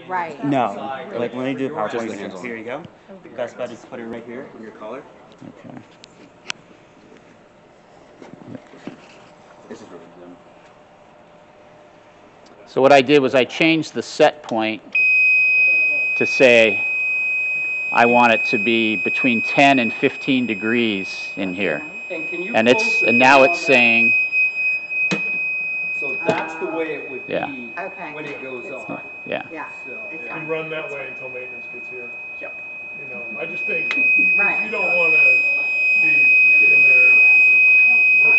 Right. No, like when they do power Just the points, handle. here you go. Best bet is to put it right here in your collar. Okay. This is really dim. So what I did was I changed the set point to say I want it to be between 10 and 15 degrees in here. And can you And close it's the and now door it's on that? saying, So that's the way it would Yeah. be Okay. when it goes on. yeah. Yeah. So, It's yeah. fine. And run that way until maintenance gets here. Yep. You know, I just think Right. you don't want to be in there.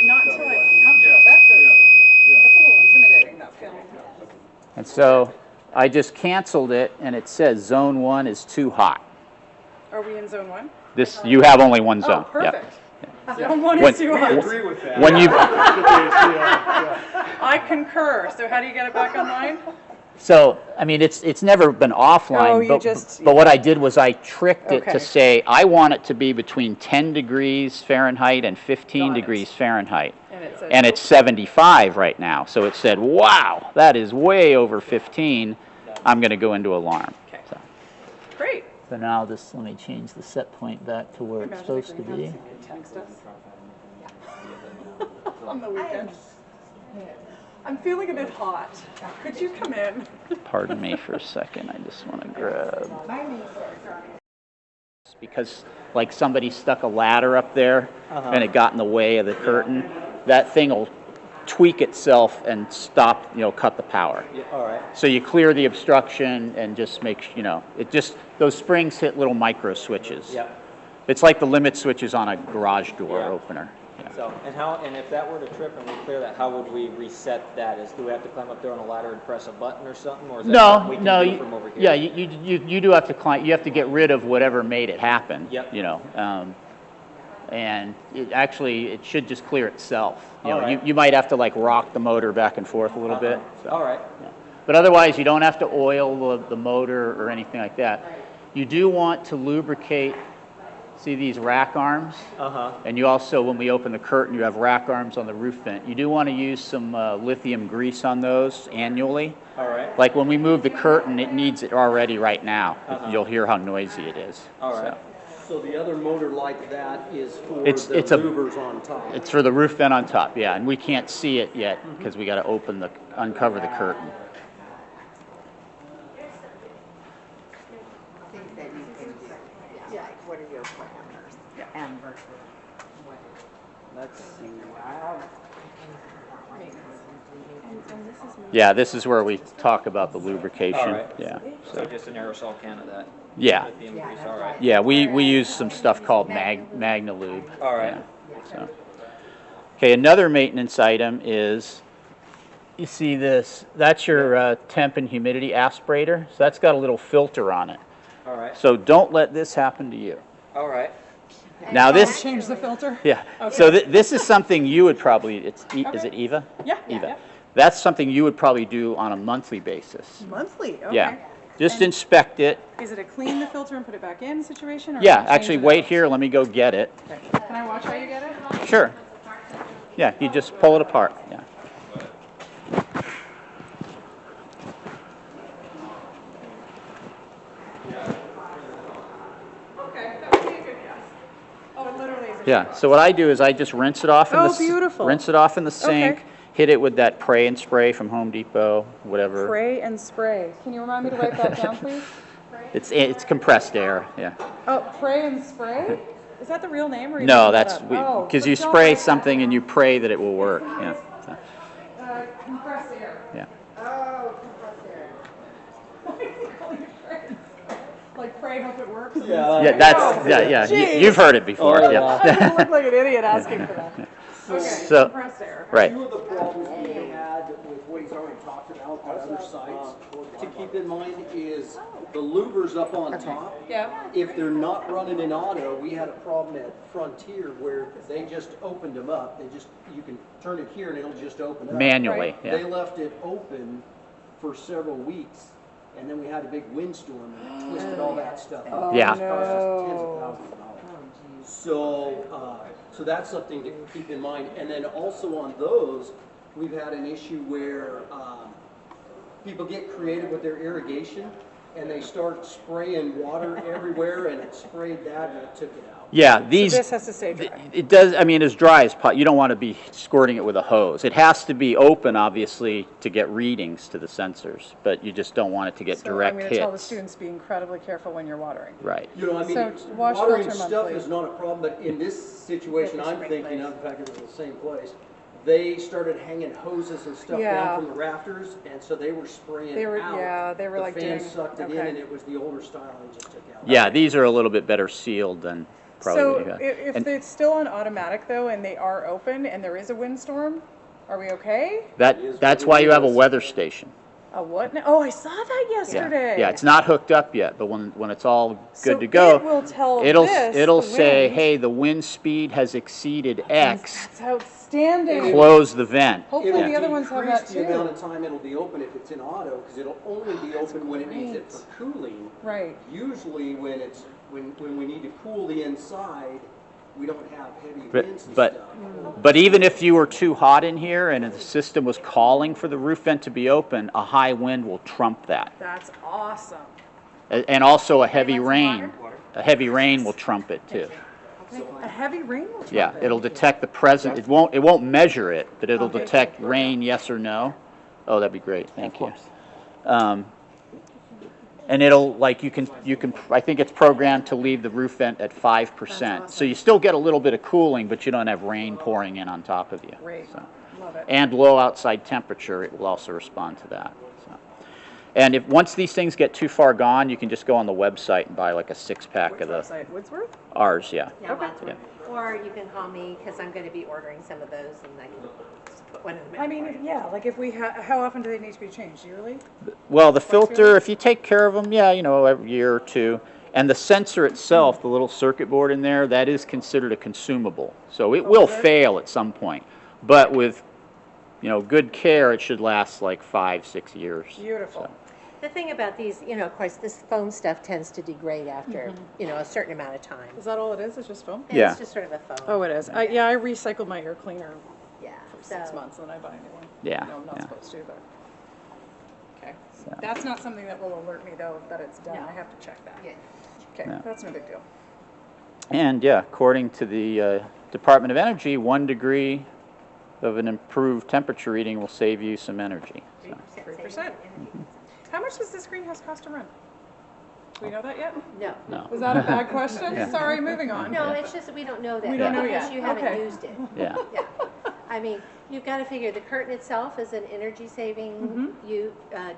Not until I feel comfortable. That's a little intimidating, that feeling. And so I just canceled it and it says zone 1 is too hot. Are we in zone 1? This you have only one zone. Oh, Yeah. perfect. Zone 1 When- is too I hot. agree with that. When you I concur. So how do you get it back online? So, I mean, it's never been offline, Oh, you just- but what I did was I tricked it Okay. to say, I want it to be between 10 degrees Fahrenheit and 15 Got it. degrees Fahrenheit. And it says, And it's 75 right now. So it said, wow, that is way over 15. I'm going to go into alarm. Okay. So, great. so now just let me change the set point back to where it's Imagine supposed if to Greenhouse be. could text us. On the weekend. I'm feeling a bit hot. Could you come in? Pardon me for a second. I just want to grab. Because like somebody stuck a ladder up there and it got in the way of the curtain, that thing will tweak itself and stop, cut the power. Yeah, all right. So you clear the obstruction and just make, it just, those springs hit little micro switches. Yep. It's like the limit switches on a garage door Yeah. opener. Yeah. So, and if that were to trip and we clear that, how would we reset that? Do we have to climb up there on a ladder and press a button or something, or is that something we can do from over here? Yeah, you do have to climb. You have to get rid of whatever made it happen. Yep. And it should just clear itself. All right. You might have to like rock the motor back and forth a little bit. So, All right. yeah. But otherwise, you don't have to oil the motor or anything like that. You do want to lubricate. See these rack arms? Uh-huh. And you also, when we open the curtain, you have rack arms on the roof vent. You do want to use some lithium grease on those annually. All right. Like when we move the curtain, it needs it already right now. Uh-huh. You'll hear how noisy it is. All right. So the other motor like that is for It's the a- louvers on top. It's for the roof vent on top, yeah. And we can't see it yet because we got to uncover the curtain. Things that you can do. Yeah. Like, what are your parameters? And versus what Let's see. Yeah, this is where we talk about the lubrication. All right. Yeah. So just an aerosol can of that. Yeah. Lithium grease. All right. Yeah, we use some stuff called Magnalube. All right. Yeah, so. Okay, another maintenance item is, you see this, that's your temp and humidity aspirator. So that's got a little filter on it. All right. So don't let this happen to you. All right. Now this, Change the filter? yeah. Okay. So this is something you would probably, is it Eva? Yeah. Eva. Yeah. That's something you would probably do on a monthly basis. Monthly. Okay. Yeah. Just And- inspect it. Is it a clean the filter and put it back in situation? Or Yeah, change actually it wait out? here, let me go get it. Okay. Can I watch how you get it? Sure. Yeah, you just pull it apart. Yeah. Okay, that would be a good guess. Oh, it literally is. Yeah. So what I do is I just rinse it off in Oh, the beautiful. rinse it off in the sink. Okay. Hit it with that Pray and Spray from Home Depot, whatever. Pray and spray. Can you remind me to write that down, please? It's compressed air. Yeah. Oh, pray and spray? Is that the real name? Or you No, made that that's up? because you let's not spray write that. something and you pray that it will work. Yeah. So, Compressed air. yeah. Oh, compressor. Like pray, hope it works. Yeah. Yeah. That's yeah. Jeez. You've heard it before. Oh, yeah. I'm gonna look like an idiot asking for that. Okay, So- compressed air. Right. Two of the problems we had with what he's already talked about on other sites to keep in mind is the louvers up on top. Yeah. If they're not running in auto, we had a problem at Frontier where they just opened them up. You can turn it here and it'll just open up. Manually. Right. Yeah. They left it open for several weeks, and then we had a big windstorm and it twisted all that stuff up. Yeah. It cost us tens of thousands of dollars. So that's something to keep in mind. And then also on those, we've had an issue where people get creative with their irrigation, and they start spraying water everywhere, and it sprayed that, and it took it out. Yeah, So these, this has to stay dry. it does, I mean, as dry as you don't want to be squirting it with a hose. It has to be open, obviously, to get readings to the sensors, but you just don't want it to get So direct I'm hits. going to tell the students, be incredibly careful when you're watering. Right. You know, I mean, So, wash watering filter stuff monthly. is not a problem, but in this situation With the I'm thinking sprinklers. of, in fact, it was in the same place, they started hanging hoses and stuff Yeah. down from the rafters, and so they were spraying They were- out. yeah, they were like The fan doing- sucked it in, okay. and it was the older style and just took out. Yeah, these are a little bit better sealed than probably. So what you got. if And it's still on automatic though, and they are open, and there is a windstorm, are we okay? that's why you have a weather station. A what? now? Oh, I saw that Yeah. yesterday. Yeah, it's not hooked up yet, but when it's all So good to go, it will tell it'll this, it'll the say, wind. hey, the wind speed has exceeded X. That's outstanding. Close the vent. Hopefully Yeah. the other ones have that Decrease the amount too. of time it'll be open if it's in auto, because it'll only be open when it needs it great. for cooling. Right. Usually when we need to cool the inside, we don't have heavy But- winds and but- stuff. But even if you were too hot in here and the system was calling for the roof vent to be open, a high wind will trump that. That's awesome. And also a heavy rain. A heavy rain will trump it too. A heavy rain will trump Yeah, it. it'll detect the present. It won't measure it, but it'll Okay. detect rain, yes or no. Oh, that'd be great. Thank you. And it'll, like, you can, I think it's programmed to leave the roof vent at 5%. So you still get a little bit of cooling, but you don't have rain pouring in on top of you. Great. So. Love it. And low outside temperature, it will also respond to that. So. And once these things get too far gone, you can just go on the website and buy like a 6-pack Which of the, website? Woodsworth? ours, yeah. Yeah, Okay. Wadsworth. Or you can call me, because I'm going to be ordering some of those, and I can just put one in the mail I for mean, you. yeah, like if we how often do they need to be changed? Yearly? Well, the Twice filter, yearly? if you take care of them, yeah, every year or two. And the sensor itself, the little circuit board in there, that is considered a consumable. So it will Okay. fail at some point. But with, good care, it should last like 5-6 years. Beautiful. So, The thing about these, of course, this foam stuff tends to degrade after, Mm-hmm. a certain amount of time. Is that all it is? It's just foam? And Yeah. It's just sort of a foam. Oh, it is. Yeah, I recycled my air cleaner Yeah. for 6 so- months, and then I buy a new one. Yeah, No, I'm not yeah. supposed to, but. Okay. So. That's not something that will alert me though that it's done. No. I have to check that. Yeah. Okay, Yeah. that's no big deal. And yeah, according to the Department of Energy, 1 degree of an improved temperature reading will save you some energy. So. 3%. How much does this greenhouse cost to run? Do we know that yet? No. No. Was that a bad question? Yeah. Sorry, moving on. No, it's just that we don't know that. We don't know because yet. you haven't Okay. used it. Yeah. Yeah. I mean, you've got to figure the curtain itself is an energy-saving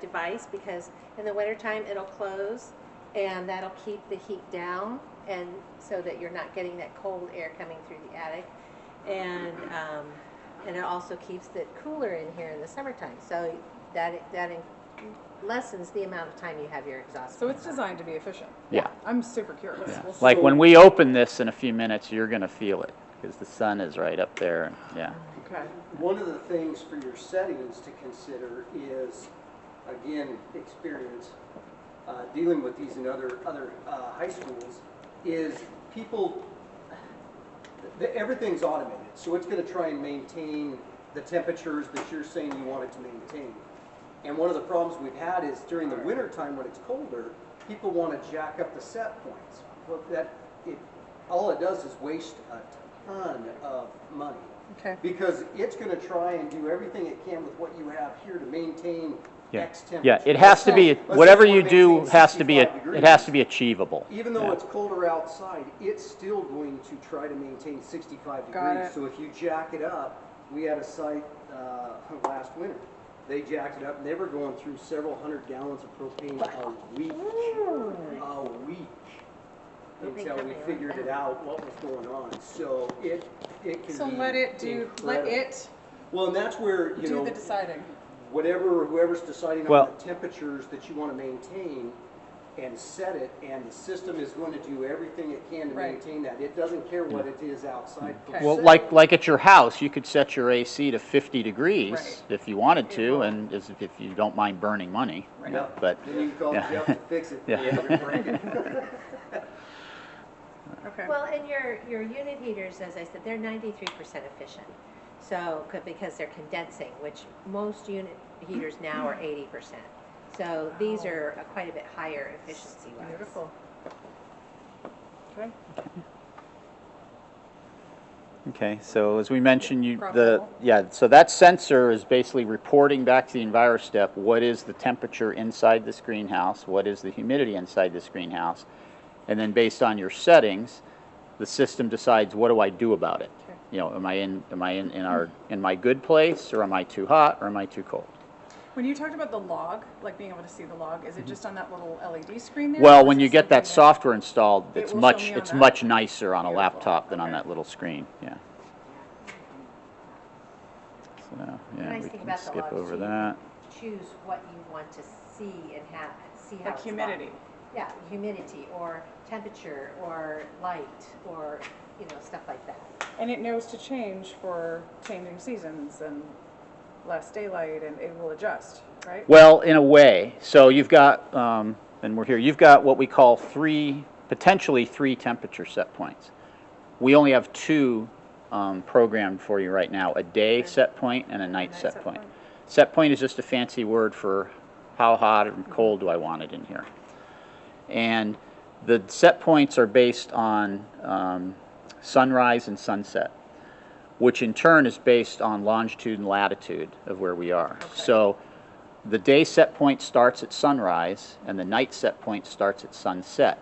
device, because in the wintertime it'll close, and that'll keep the heat down, and so that you're not getting that cold air coming through the attic, and it also keeps it cooler in here in the summertime. So that lessens the amount of time you have your exhaust. So it's designed to be efficient. Yeah. I'm super curious. Yeah. We'll see. Like when we open this in a few minutes, you're going to feel it because the sun is right up there. And, yeah. Okay. One of the things for your settings to consider is, again, experience, dealing with these in other high schools, is people, everything's automated, so it's going to try and maintain the temperatures that you're saying you want it to maintain. And one of the problems we've had is during the winter time when it's colder, people want to jack up the set points. Well, all it does is waste a ton of money. Okay. Because it's going to try and do everything it can with what you have here to maintain Yeah. X temperature. Yeah. It has to be, Let's say whatever you you wanna do maintain has to be, 65 it has to degrees. be achievable. Even though Yeah. it's colder outside, it's still going to try to maintain 65 Got degrees. it. So if you jack it up, we had a site last winter. They jacked it up, and they were going through several hundred gallons of propane a week. A week. Until we figured it out what was going on. So it can So be let it do, let incredible. it Well, and that's where, you do know, the deciding. whoever's deciding Well- on the temperatures that you want to maintain and set it, and the system is going to do everything it can to Right. maintain that. It doesn't care what it is outside. per Okay. Well, se. like at your house, you could set your AC to 50 degrees Right. if you wanted It to, will. and if you don't mind burning money. Right. Yeah. But Then you can call yeah. Jeff to fix it. Yeah. You're breaking. Okay. Well, and your unit heaters, as I said, they're 93% efficient. So, because they're condensing, which most unit heaters now are 80%. So these are quite a bit higher efficiency wise. Beautiful. Okay. Okay, so as we mentioned, Profitable. so that sensor is basically reporting back to the EnviroStep what is the temperature inside this greenhouse, what is the humidity inside this greenhouse, and then based on your settings, the system decides what do I do about it. Okay. You know, am I in my good place, or am I too hot, or am I too cold? When you talked about the log, like being able to see the log, is it just on that little LED screen there? Well, or when is you it get that something software installed, It it's will show much me on it's that? much nicer on a Beautiful. laptop than on Okay. that little screen. Yeah. So The yeah, nice we thing can about the skip log, over too, that. choose what you want to see and see how Like it's humidity. logged. Yeah, humidity or temperature or light or stuff like that. And it knows to change for changing seasons and less daylight, and it will adjust, right? Well, in a way. So you've got, and we're here, you've got what we call potentially three temperature set points. We only have two programmed for you right now, a day set point and a night set point. Set point is just a fancy word for how hot and cold do I want it in here. And the set points are based on sunrise and sunset, which in turn is based on longitude and latitude of where we are. Okay. So the day set point starts at sunrise and the night set point starts at sunset.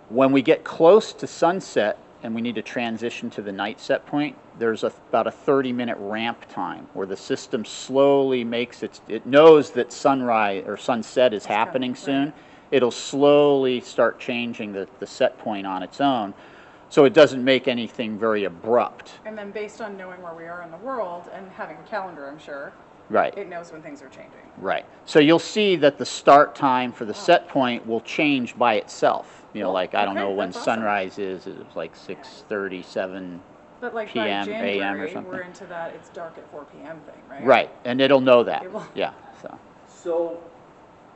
When we get close to sunset and we need to transition to the night set point, there's about a 30-minute ramp time where the system slowly makes it knows that sunrise or sunset is happening soon. It'll slowly start changing the set point on its own, so it doesn't make anything very abrupt. And then based on knowing where we are in the world and having a calendar, I'm sure, Right. it knows when things are changing. Right. So you'll see that the start time for the set point will change by itself. You know, like I don't Okay, know when that's awesome. sunrise is. It's like 6:37. But like PM, by AM or January, something. we're into that it's dark at 4 p.m. thing, right? Right, and it'll know that. It will. Yeah. So. So,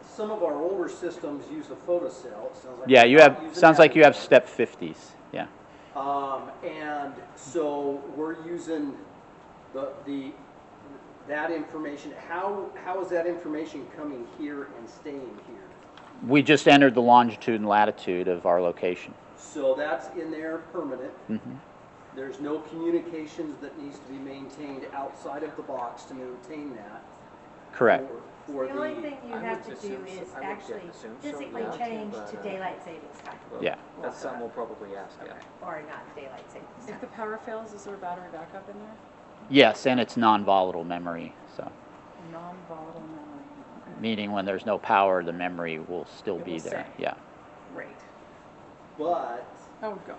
some of our older systems use a photocell. It sounds like Yeah, you're you not have. using Sounds that like you have anymore. step 50s. Yeah. And so we're using that information. How is that information coming here and staying here? We just entered the longitude and latitude of our location. So that's in there permanent. Mm-hmm. There's no communications that needs to be maintained outside of the box to maintain that. Correct. For The only thing you I have would to do assume so. is I would actually assume so, physically yeah. change But, to daylight savings time. Yeah. That's something we'll probably ask, yeah. Or not daylight savings time. If the power fails, is there a battery backup in there? Yes, and it's non-volatile memory. So, Non-volatile memory. Okay. meaning when there's no power, the memory will still It be will there. stay. Yeah. Great. But, Oh, God.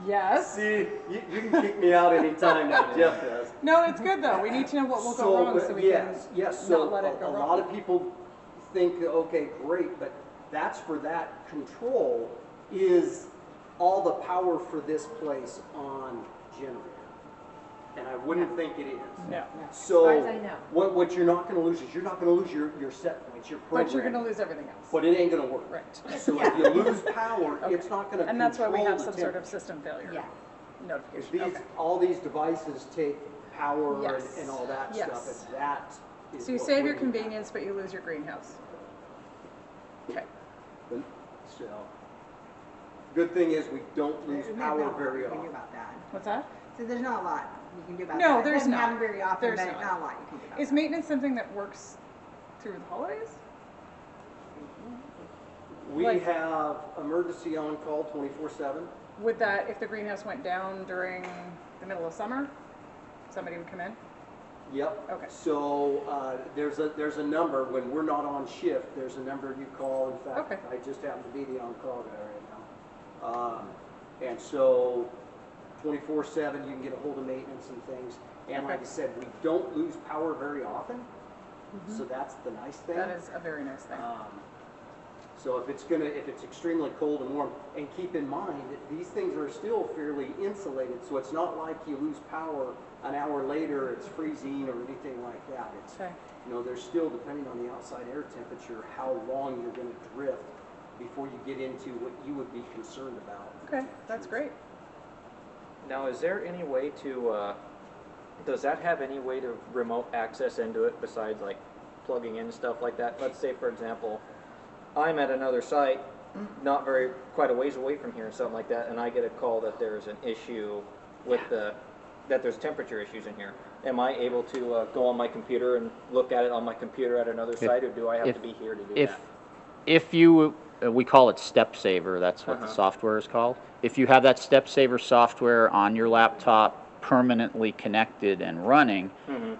Yes. see, you can kick me out anytime now, Jeff does. No, it's good though. We need to know what will go wrong so we yes, yes. So not let it go a wrong. lot of people think, okay, great, but that's for that control is all the power for this place on generator. And I wouldn't think it is. No. So As far as I know. what you're not going to lose is you're not going to lose your set points, your program. But you're going to lose everything else. But it ain't going to work. Right. So if you lose power, it's not going to. And that's why we have some the sort of temperature. system failure. Yeah. Notification. These, Okay. all these devices take power Yes. and all that Yes. stuff, and that is So you what save your we- convenience, but you lose your greenhouse. Okay. So, good thing is we don't lose There's power not a very lot you can do often. about that. What's that? So there's not a lot you can do about No, that. there's Doesn't not. happen very often, There's but not. not a lot you can do about Is that. maintenance something that works through the holidays? We Like- have emergency on-call 24/7. Would that, if the greenhouse went down during the middle of summer, somebody would come in? Yep. Okay. So, there's a number, when we're not on shift, there's a number you call. In fact, Okay. I just happen to be the on-call guy right now. And so, 24/7, you can get a hold of maintenance and things. And like I Okay. said, we don't lose power very often, so that's the nice thing. That is a very nice thing. So if it's extremely cold and warm, and keep in mind that these things are still fairly insulated, so it's not like you lose power an hour later, it's freezing or anything like that. It's, Okay. there's still, depending on the outside air temperature, how long you're gonna drift before you get into what you would be concerned about. Okay, that's great. Now, is there any way to, does that have any way to remote access into it besides like plugging in stuff like that? Let's say, for example, I'm at another site, not quite a ways away from here or something like that, and I get a call that there's an issue with that there's temperature issues in here. Am I able to go on my computer and look at it on my computer at another site, or do I have to be here to do that? If you, we call it Step Saver, that's what the software is called. If you have that Step Saver software on your laptop permanently connected and running,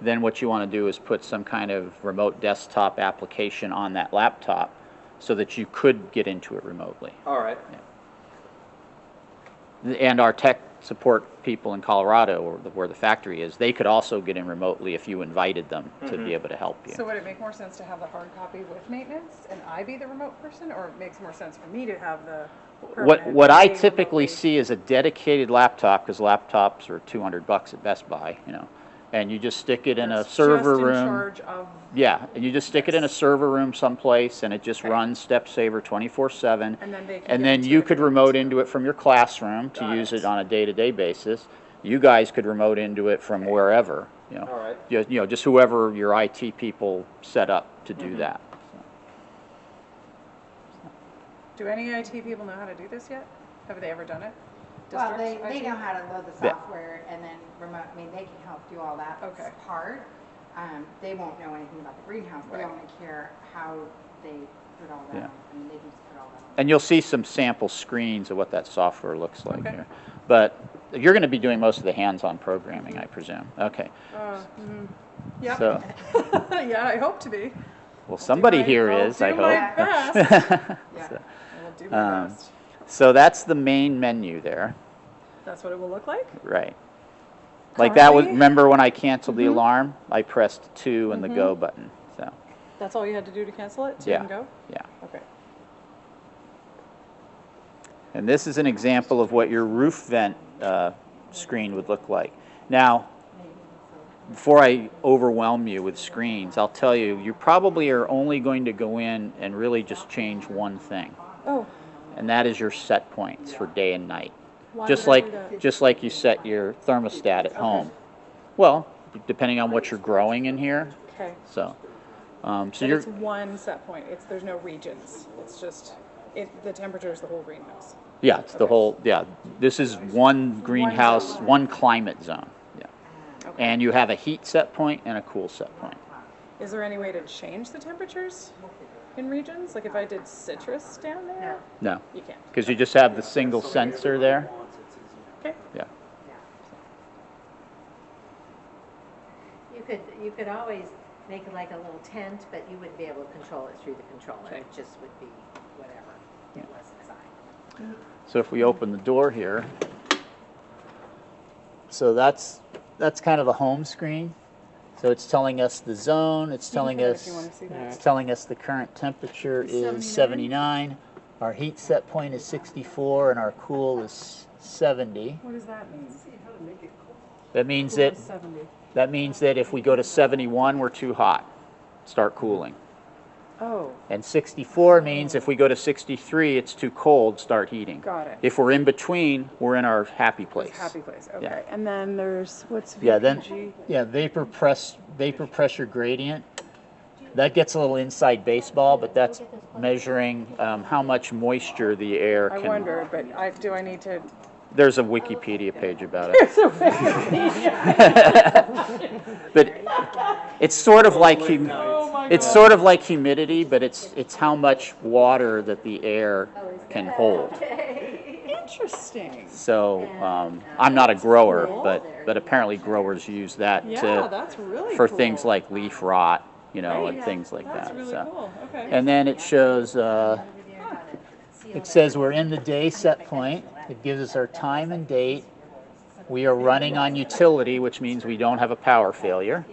then what you want to do is put some kind of remote desktop application on that laptop so that you could get into it remotely. All right. And our tech support people in Colorado, or where the factory is, they could also get in remotely if you invited them to be able to help you. So would it make more sense to have the hard copy with maintenance and I be the remote person, or it makes more sense for me to have the permanent What I be typically remotely? see is a dedicated laptop, because laptops are $200 at Best Buy, you know, and you just stick it in a That's server just in room. charge of, Yeah, and you just stick it in a server room someplace, and it just runs Step Saver 24/7. and then they can And get then into you it could if they remote need to. into it from your classroom to Got use it. it on a day-to-day basis. You guys could remote into it from wherever, you know. All right. You know, just whoever your IT people set up to do that. Do any IT people know how to do this yet? Have they ever done it? Well, Districts, they IT? know how to load the Yeah. software and then remote, I mean, they can help do all that Okay. part. They won't know anything about the greenhouse, they Right. only care how they put all that Yeah. on. I mean, they can just put all that on. And you'll see some sample screens of what that software looks like Okay. here. But you're going to be doing most of the hands-on programming, I presume. Okay. Yep. So, Yeah, I hope to be. well, somebody my- here I'll is, I do my hope. best. Yeah. So, I will do my best. so that's the main menu there, That's what it will look like? right? Like that was, Currently? remember when I canceled the alarm? I pressed 2 and the go button, so, That's all you had to do to cancel it? Yeah. And go? yeah. Okay. And this is an example of what your roof vent screen would look like. Now, before I overwhelm you with screens, I'll tell you, you probably are only going to go in and really just change one thing, Oh, and that is your set points for day and night. why Just would I do like, that? just like you set your thermostat at home. Well, depending on what you're growing in here, Okay. so, so But you're, it's one set point. There's no regions. It's just, the temperature is the whole greenhouse. yeah, it's the whole, yeah, this is one greenhouse, one climate zone, yeah. Okay. And you have a heat set point and a cool set point. Is there any way to change the temperatures in regions? Like if I did citrus down there? No, You can't. because you just have the single sensor there, Okay. yeah. You could always make it like a little tent, but you wouldn't be able to control it through the controller. Okay. It just would be whatever it was inside. So if we open the door here, so that's kind of the home screen. So it's telling us the zone, it's telling turn it if us, you wanna see that. it's telling us the current temperature is 79. Our heat set point is 64 and our cool is 70. What does that mean? That means Cool that, is 70. that means that if we go to 71, we're too hot, start cooling. Oh, And 64 means if we go to 63, it's too cold, start heating. got it. If we're in between, we're in our happy place. Happy place. Okay. Yeah. And then there's what's VPG? Yeah, then, yeah, vapor pressure gradient. That gets a little inside baseball, but that's measuring how much moisture the air I can. wonder, but do I need to? There's a Wikipedia page about it. But it's sort of like it's sort of like humidity, but it's how much water that the air can hold. Interesting. So I'm not a grower, but apparently growers use that Yeah, to that's really for cool. things like leaf rot, you know, and things like That's that. really So. cool. Okay. And then it shows, it says we're in the day set point. It gives us our time and date. We are running on utility, which means we don't have a power failure.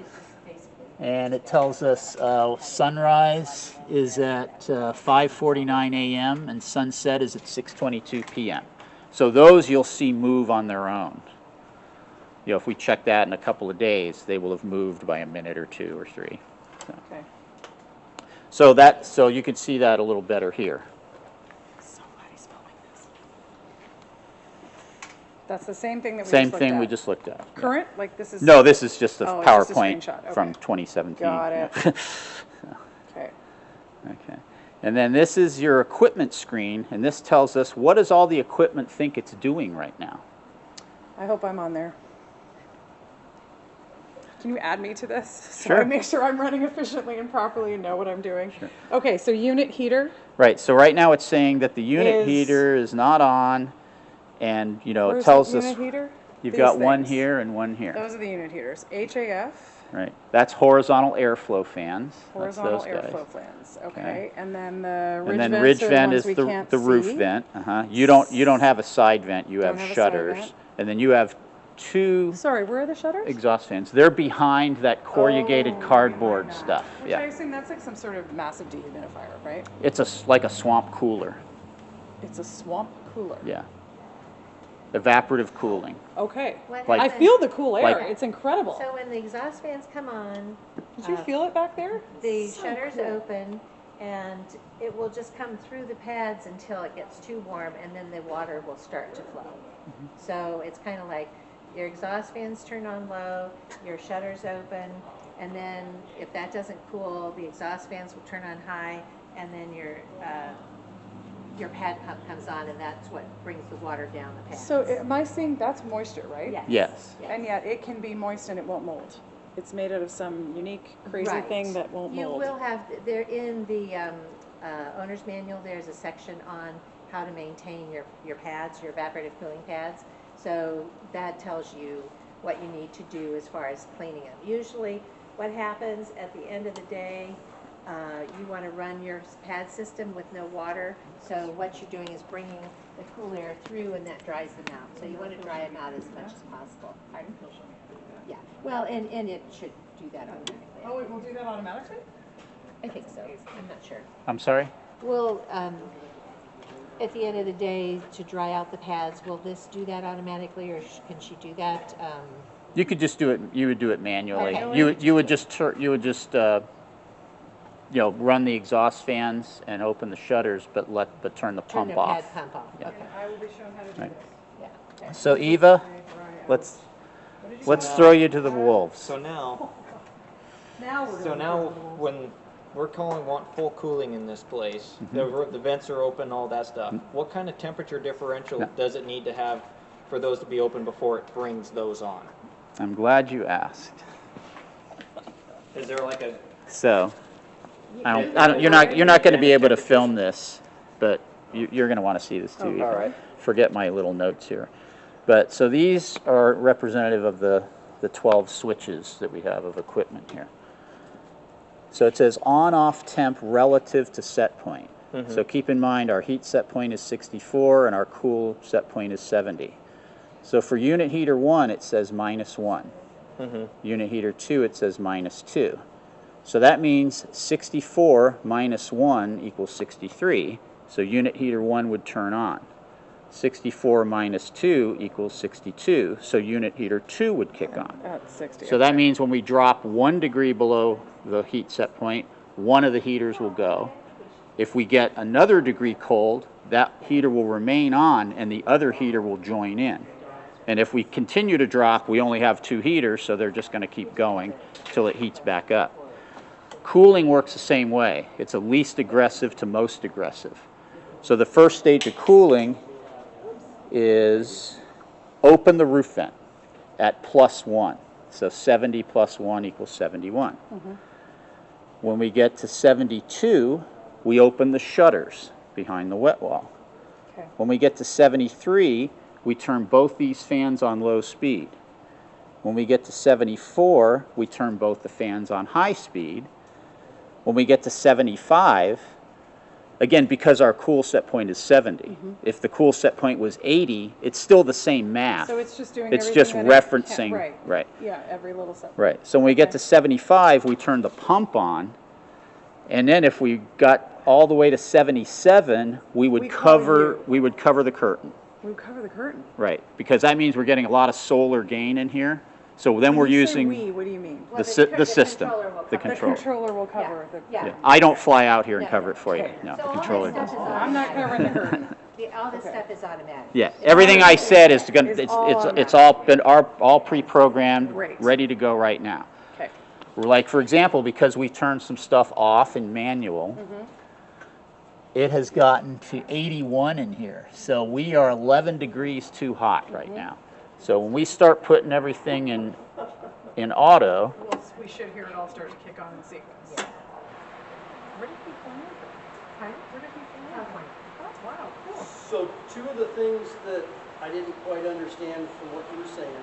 And it tells us sunrise is at 5:49 a.m. and sunset is at 6:22 p.m. So those you'll see move on their own. You know, if we check that in a couple of days, they will have moved by a minute or 2 or 3. Okay. So you can see that a little better here. Somebody's filming this. That's the same thing that we Same just looked thing we at. just looked at. Current, like this is? No, this is just a Oh, it's just a PowerPoint screenshot, from okay. 2017. Got it. Yeah. Okay. Okay. And then this is your equipment screen, and this tells us what does all the equipment think it's doing right now? I hope I'm on there. Can you add me to this? So Sure. I make sure I'm running efficiently and properly and know what I'm doing. Sure. Okay, so unit heater. Right, so right now it's saying that the unit Is- heater is not on, and, you know, it Where's tells the us unit heater? you've These got one things. here and one here. Those are the unit heaters. HAF, Right, that's horizontal airflow fans. horizontal That's those guys. airflow fans. Okay. Okay. And then the ridge And then vents ridge are vent the is ones we can't the roof see. vent. You don't have a side vent, you Don't have have a side shutters. vent. And then you have two Sorry, where are the shutters? exhaust fans. They're behind that corrugated Oh, cardboard behind that. stuff. Which I Yeah, assume that's like some sort of massive dehumidifier, right? it's like a swamp cooler. It's a swamp cooler. Yeah, evaporative cooling. Okay. What Like- I happens- feel the cool air. Like- It's incredible. So when the exhaust fans come on, Did you feel it back there? the So shutters cool. open and it will just come through the pads until it gets too warm and then the water will start to flow. So it's kind of like your exhaust fans turn on low, your shutters open, and then if that doesn't cool, the exhaust fans will turn on high, and then your pad pump comes on, and that's what brings the water down the pads. So am I seeing that's moisture, right? Yes. Yes. And yet it can be moist and it won't mold. It's made out of some unique, crazy Right. thing that won't You mold. will have, there in the owner's manual, there's a section on how to maintain your pads, your evaporative cooling pads. So that tells you what you need to do as far as cleaning them. Usually what happens at the end of the day, you want to run your pad system with no water. So what you're doing is bringing the cool air through and that dries them out. So you want to dry them out as much as possible. Pardon? Yeah, well, and it should do that automatically. Oh, it will do that automatically? I think so. I'm not sure. I'm sorry? Well, at the end of the day, to dry out the pads, will this do that automatically, or can she do that? You could just do it. You would do it manually. Okay. You would just run the exhaust fans and open the shutters, but turn the Turn pump the off. pad pump off. Yeah. Okay. I will be shown how to do Right. this. Yeah. Okay. So Eva, let's throw you to the wolves. So now, Now we're so going now when we're want full cooling in this place, the vents are open, all that stuff. What kind of temperature differential No. does it need to have for those to be open before it brings those on? I'm glad you asked. Is there like a So, you're not going to be able to film this, but you're going to want to see this too. all right. Forget my little notes here. But so these are representative of the 12 switches that we have of equipment here. So it says on-off temp relative to set point. So keep in mind our heat set point is 64 and our cool set point is 70. So for unit heater 1 it says -1. Unit heater 2 it says -2. So that means 64 minus 1 equals 63. So unit heater 1 would turn on. 64 minus 2 equals 62. So unit heater 2 would kick on. At 60. So that means when we drop 1 degree below the heat set point, one of the heaters will go. If we get another degree cold, that heater will remain on and the other heater will join in. And if we continue to drop, we only have 2 heaters, so they're just going to keep going till it heats back up. Cooling works the same way. It's a least aggressive to most aggressive. So the first stage of cooling is open the roof vent at +1. So 70 plus 1 equals 71. When we get to 72, we open the shutters behind the wet wall. Okay. When we get to 73, we turn both these fans on low speed. When we get to 74, we turn both the fans on high speed. When we get to 75, again, because our cool set point is 70, if the cool set point was 80, it's still the same math. So it's just doing It's everything just that it can- referencing, right. Yeah, every little step. Right. So when we get Okay. to 75, we turn the pump on. And then if we got all the way to 77, we would We call cover you. we would cover the curtain. We cover the curtain. Right. Because that means we're getting a lot of solar gain in here. So then we're When you say using we, what do you mean? Well, the system, controller will the cover it. The control. controller will cover the. Yeah. Yeah. I don't fly out here and No. cover it for you. Okay. No, So the all that controller stuff does. is I'm not covering the curtain. All this Okay. stuff is automatic. Yeah, everything I said is gonna, It's it's, all it's all been, all pre-programmed, Great. ready to go right now. Okay. Like, for example, because we turned some stuff off in manual, it has gotten to 81 in here. So we are 11 degrees too hot right now. So when we start putting everything in auto, Well, we should hear it all start to kick on in sequence. Where did he find it? Where did he find it? Oh, wow, cool. So two of the things that I didn't quite understand from what you were saying.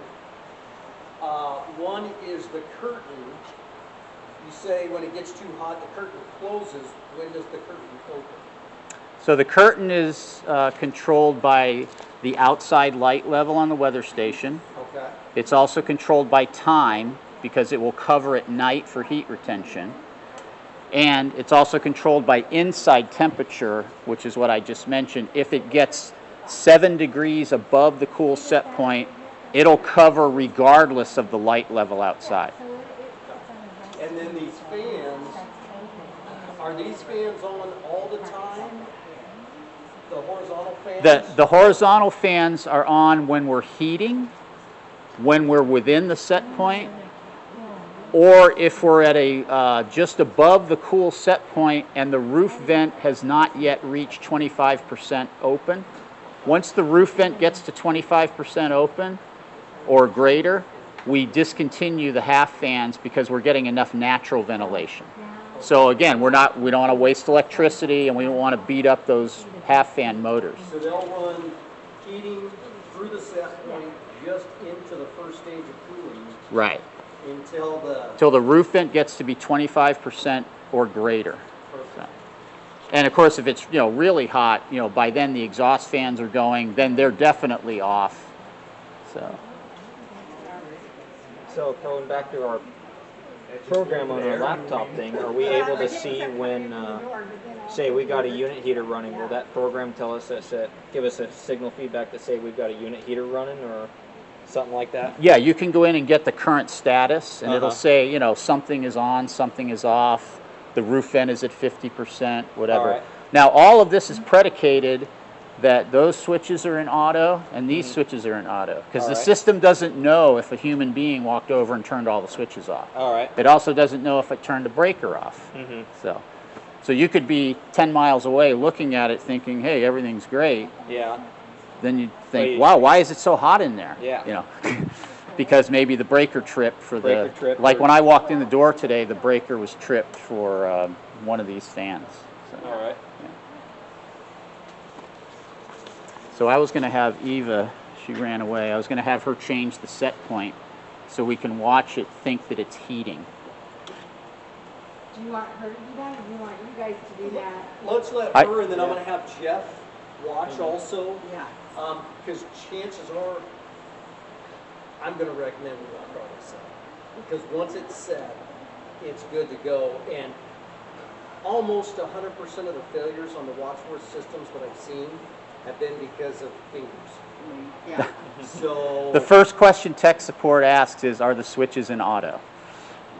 One is the curtain. You say when it gets too hot, the curtain closes. When does the curtain open? so the curtain is controlled by the outside light level on the weather station. Okay. It's also controlled by time because it will cover at night for heat retention. And it's also controlled by inside temperature, which is what I just mentioned. If it gets 7 degrees above the cool set point, it'll cover regardless of the light level outside. And then these fans, are these fans on all the time? The horizontal fans? The horizontal fans are on when we're heating, when we're within the set point, or if we're at a just above the cool set point and the roof vent has not yet reached 25% open. Once the roof vent gets to 25% open or greater, we discontinue the half fans because we're getting enough natural ventilation. So again, we don't want to waste electricity and we don't want to beat up those half fan motors. So they'll run heating through the set point just into the first stage of cooling Right. until The roof vent gets to be 25% or greater. perfect. And of course, if it's really hot, by then the exhaust fans are going, then they're definitely off. So going back to our program on our laptop thing, are we able to see when, say we got a unit heater running, will that program tell us give us a signal feedback to say we've got a unit heater running or something like that? Yeah, you can go in and get the current status, and it'll Uh-huh. say, something is on, something is off, the roof vent is at 50%, whatever. All right. Now, all of this is predicated that those switches are in auto and these switches are in auto, because All the right. system doesn't know if a human being walked over and turned all the switches off. All right. It also doesn't know if it turned a breaker off. Mm-hmm. So you could be 10 miles away looking at it thinking, hey, everything's great. Yeah. Then you think, you- wow, why is it so hot in there? Yeah. Because maybe the breaker tripped for Breaker tripped like or- when I walked in the door today, the breaker was tripped for one of these fans. All right. So I was going to have Eva, she ran away, I was going to have her change the set point so we can watch it think that it's heating. Do you want her to do that, or do you want you guys to do that? Let's let I- her, and then I'm gonna have Jeff watch also, Yeah. because chances are, I'm gonna recommend we want product set. Because once it's set, it's good to go, and almost 100% of the failures on the Watchworth systems that I've seen have been because of fingers. Yeah. So. The first question tech support asks is, are the switches in auto?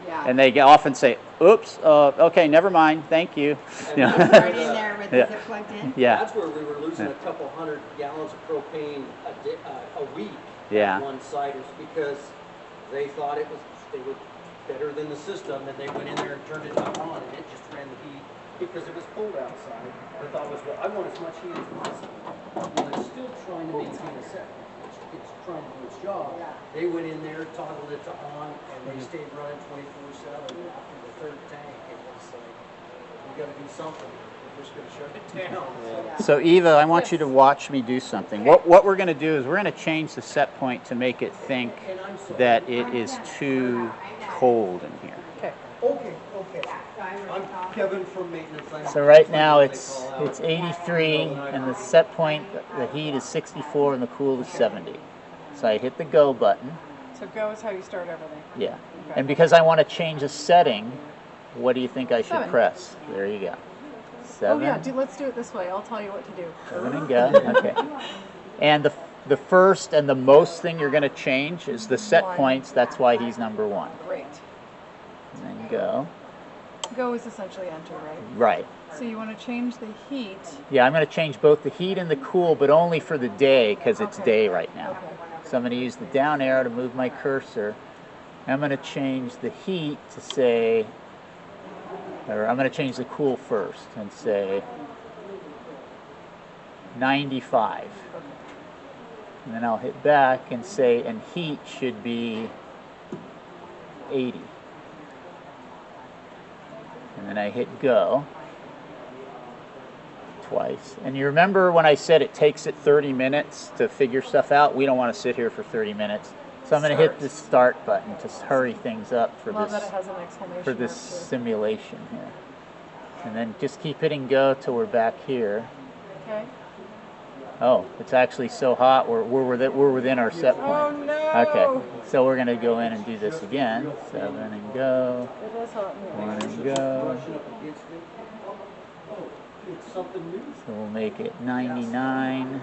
Yeah. And they often say, oops, okay, never mind, thank you. And You know? that's Right where in the- there with Yeah. is it plugged in? Yeah, That's where we were losing a couple hundred gallons of propane a week Yeah. at one site, is because they thought they were better than the system, and they went in there and turned it on, and it just ran the heat because it was cold outside. The thought was, well, I want as much heat as possible. Well, it's still trying to maintain a set. It's trying to do its job. Yeah. They went in there, toggled it to on, and they stayed running 24/7. After the third tank, it was like, we gotta do something. We're just gonna shut it down. Yeah. so Eva, I want you to watch me do something. What we're going to do is we're going to change the set point to make it think And I'm sorry. that it is too cold in here. Okay. Okay. I'm Kevin from maintenance. So right now it's 83 and the set point, the heat is 64 and the cool is 70. So I hit the go button, So go is how you start everything. yeah. Okay. And because I want to change a setting, what do you think I should 7. press? There you go. Oh 7. yeah, let's do it this way. I'll tell you what to do. 7 and go, okay. And the first and the most thing you're going to change is the set points, that's why he's number 1. Great. And then go. Go is essentially enter, right? Right. So you want to change the heat. Yeah, I'm going to change both the heat and the cool, but only for the day because it's Okay. day right now. Okay. So I'm going to use the down arrow to move my cursor. I'm going to change the heat to say, or I'm going to change the cool first and say 95. And then I'll hit back and say, and heat should be 80. And then I hit go twice. And you remember when I said it takes it 30 minutes to figure stuff out? We don't want to sit here for 30 minutes. So I'm going to hit the start button to hurry things up for Love this that it has an exclamation for this mark, too. simulation here. And then just keep hitting go till we're back here. Okay. Oh, it's actually so hot we're within our set point. Oh no! Okay, so we're going to go in and do this again. 7 and go. It is hot in here. 1 and go. Brushing up against it. Oh, it's something new. So we'll make it 99.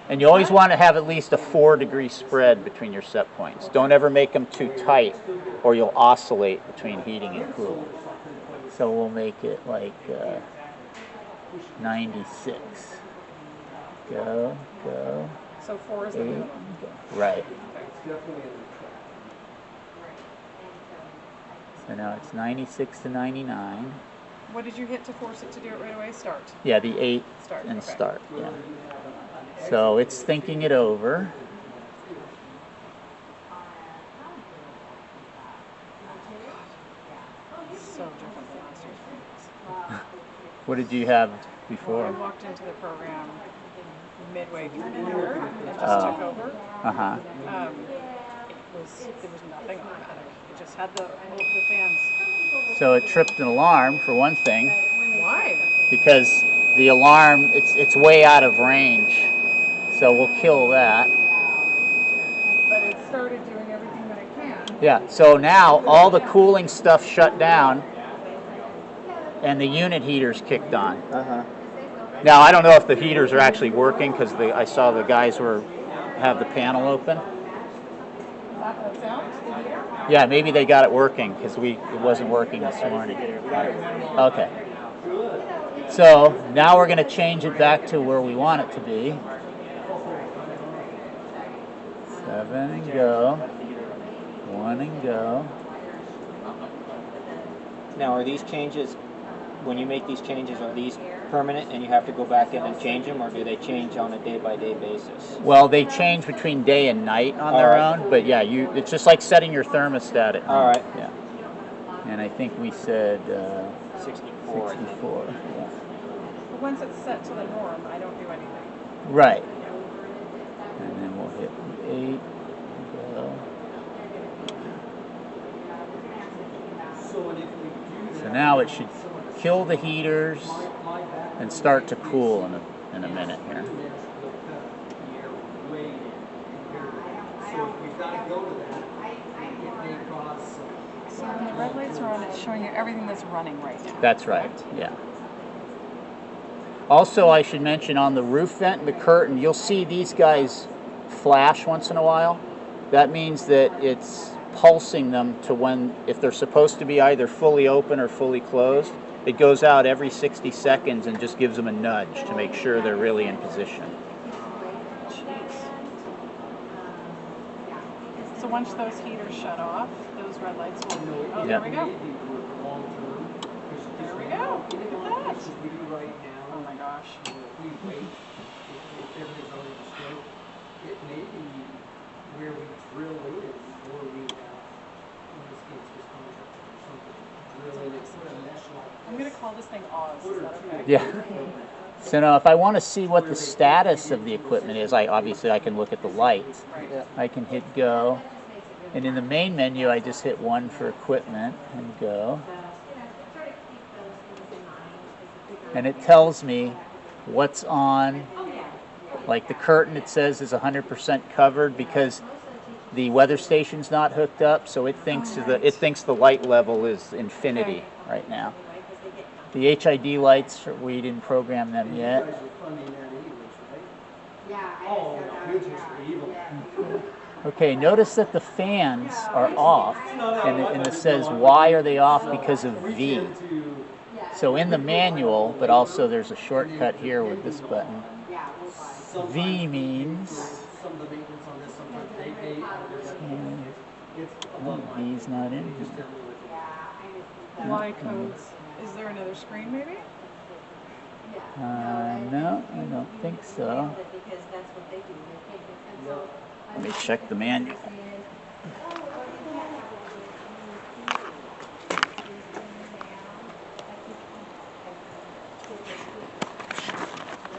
And you always want to have at least a 4-degree spread between your set points. Don't ever make them too tight or you'll oscillate between heating and cooling. So we'll make it like 96. Go, go, So 4 is the 8, minimum. go. Right. So now it's 96 to 99. What did you hit to force it to do it right away? Start. Yeah, the 8 Start, and okay. start. Yeah. So it's thinking it over. So different than last year's frames. What did you have Well, I before? walked into the program midway through the year and just Oh. took over. Uh-huh. There was nothing automatic. It just had the fans. So it tripped an alarm for one thing, Why? because the alarm it's way out of range. So we'll kill that. But it started doing everything that it can. Yeah. So now all the cooling stuff shut down, and the unit heaters kicked on. Now I don't know if the heaters are actually working because I saw the guys have the panel open. That sound? The heater? Yeah, maybe they got it working because it wasn't working this morning. Okay. So now we're going to change it back to where we want it to be. 7 and go. 1 and go. Now, are these changes, when you make these changes, are these permanent and you have to go back in and change them, or do they change on a day-by-day basis? Well, they change between day and night on their All right. own, but yeah, it's just like setting your thermostat at home. All right. Yeah. And I think we said 64. 64. Yeah. But once it's set to the norm, I don't do anything. Right. And then we'll hit 8. Go. So now it should kill the heaters and start to cool in a minute here. So when the red lights are on, it's showing you everything that's running right now. That's right, yeah. Also, I should mention on the roof vent and the curtain, you'll see these guys flash once in a while. That means that it's pulsing them to when, if they're supposed to be either fully open or fully closed, it goes out every 60 seconds and just gives them a nudge to make sure they're really in position. So once those heaters shut off, those red lights will. Oh, Yeah. there we go. There we go. Look at that. Oh my gosh. It may be where we drill in, or we have, in this case, this contractor or something, drill in and put a mesh like I'm going to call this thing Oz. Is that okay? Yeah. So now if I want to see what the status of the equipment is, obviously I can look at the lights. I can hit go. And in the main menu, I just hit 1 for equipment and go. And it tells me what's on. Like the curtain, it says is 100% covered because the weather station's not hooked up, so it thinks the light level is infinity right now. The HID lights, we didn't program them yet. funding that anyways, right? Yeah. Oh, no, we just evil. Okay, notice that the fans are off, and it says, why are they off? Because of V. So in the manual, but also there's a shortcut here with this button. V means Some of the maintenance on this, sometimes V's not in here. Y codes. Is there another screen maybe? No, I don't think so. Let me check the manual.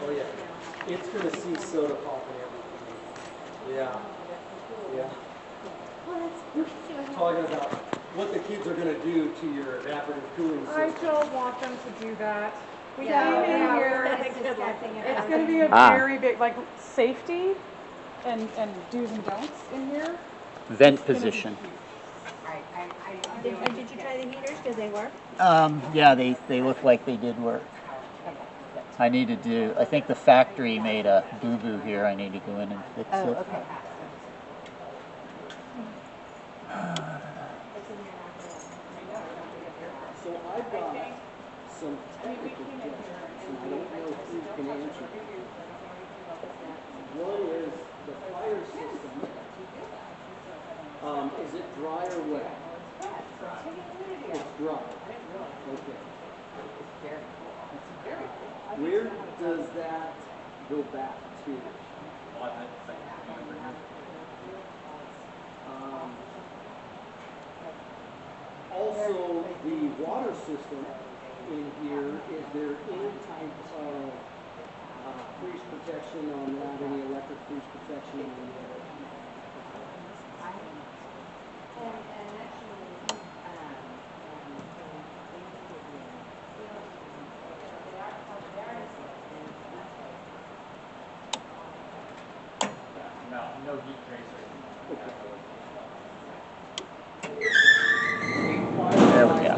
Oh yeah, it's gonna see soda pop and everything. Yeah, yeah. Talking about what the kids are gonna do to your evaporative cooling I system. don't want them to do that. We Yeah, came in yeah, here, we're discussing it. it's gonna be a Ah. very big, like, safety and do's and don'ts in here. Vent position. Did you try the heaters? Did they work? Yeah, they look like they did work. I need to do, I think the factory made a boo-boo here. I need to go in and fix it. Okay. So I've got some technical questions, and I don't know who can answer them. One is the fire system. Is it dry or wet? It's dry. Okay. Where does that go back to? Also, the water system in here, is there any type of freeze protection on that, any electric freeze protection on that? No heat tracer. There we go.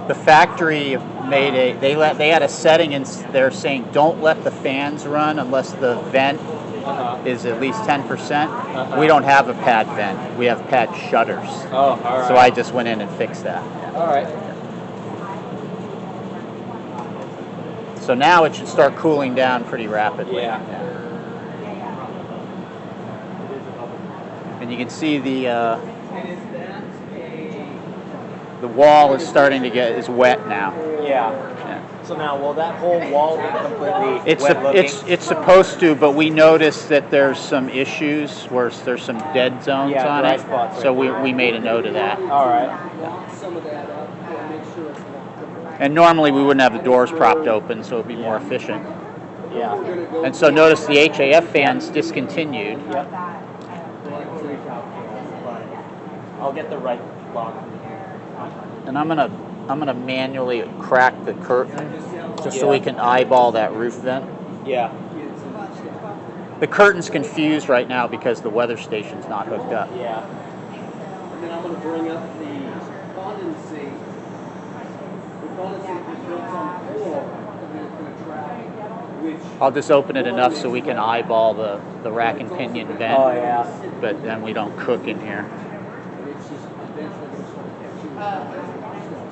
The factory made they had a setting and they're saying don't let the fans run unless the vent is at least 10%. We don't have a pad vent. We have pad shutters. Oh, all right. So I just went in and fixed that. All right. So now it should start cooling down pretty rapidly. Yeah. And you can see the wall is starting to is wet now. Yeah. Yeah. So now, will that whole wall be completely It's wet looking? it's supposed to, but we noticed that there's some issues where there's some dead zones Yeah, on dry it. spots So right we made a note of that. All right. Lock some of that up, and make sure it's locked. And normally we wouldn't have the doors propped open, so it'd be more efficient. Yeah. We're gonna go. And so notice the HAF fans discontinued. Yep. I'll get the right lock. And I'm gonna manually crack the curtain just so we can eyeball that roof vent. Yeah. The curtain's confused right now because the weather station's not hooked up. Yeah. And then I'm gonna bring up the condensate. The condensate is built on the floor, and then it's gonna trap, which. I'll just open it enough so we can eyeball the rack and pinion vent. Oh yeah. But then we don't cook in here. It's just eventually gonna start catching.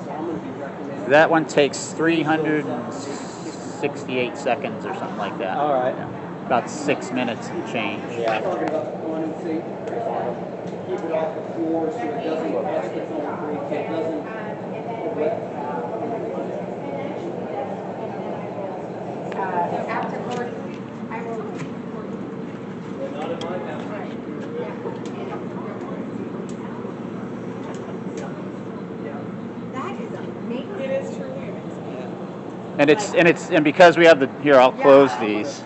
So I'm gonna be recommending. That one takes 368 seconds or something like that. All right. Yeah. About 6 minutes and change. Yeah. Talking about the condensate, keep it off the floor so it doesn't catch the concrete, it doesn't. Afterwards, I will. Not in my house. That is amazing. It is truly amazing. And because we have here, I'll close these.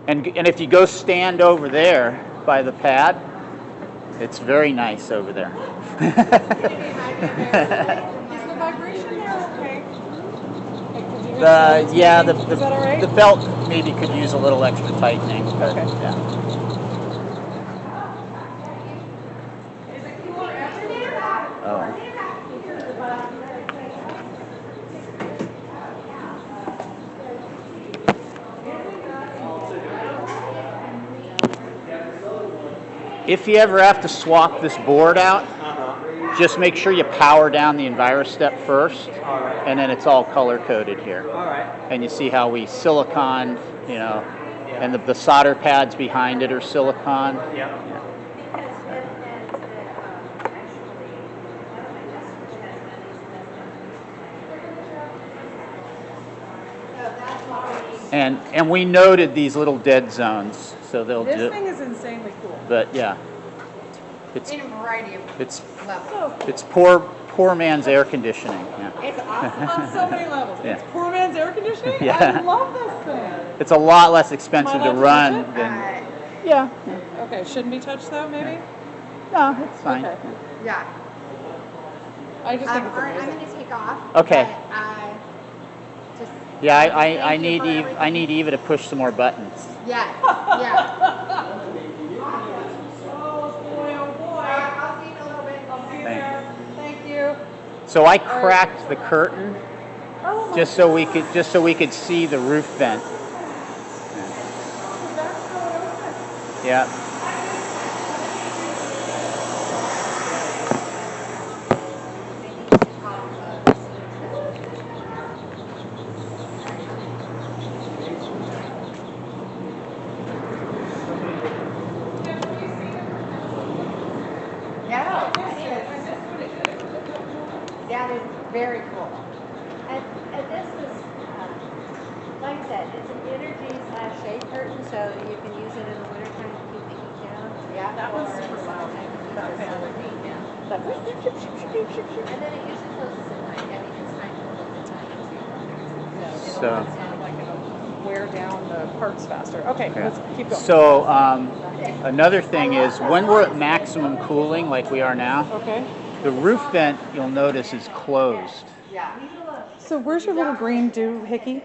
And if you go stand over there by the pad, it's very nice over there. Is the vibration there okay? Yeah, Is that all right? the belt maybe could use a little extra tightening, but Okay. yeah. Oh. If you ever have to swap this board out, just make sure you power down the EnviroStep first, and then it's all color-coded here. All right. And you see how we silicon, you know, and the solder pads behind it are silicon. Yeah. And we noted these little dead zones, so they'll do. This thing is insanely cool. But yeah, it's In a variety of it's levels. it's poor man's air conditioning. Yeah. It's awesome. On so many levels. Yeah. It's poor man's air conditioning? Yeah. I love this thing. It's a lot less expensive to Am I allowed to run touch it? than. Yeah. Okay, shouldn't be touched though, maybe? No, it's fine. Okay. Yeah. I just think it's All right, I'm amazing. gonna take off. Okay. But, just Yeah, thank I you need for Eve. everything. I need Eva to push some more buttons. Yeah, yeah. Oh boy, oh boy. I'll see you in a little bit. I'll see you Thank there. Thank you. So I cracked the curtain Oh my just so we could see the roof vent. Yeah. Yeah. That is very cool. And this is, like I said, it's an energy/shade curtain, so you can use it in the wintertime to keep the heat down. Yeah. That was super loud. That fan. And then it usually closes at night. I mean, it's time to close at night too. So. Sounded like it'll wear down the parts faster. Okay, let's keep going. So another thing is when we're at maximum cooling, like we are now, Okay. the roof vent you'll notice is closed. So where's your little green doohickey?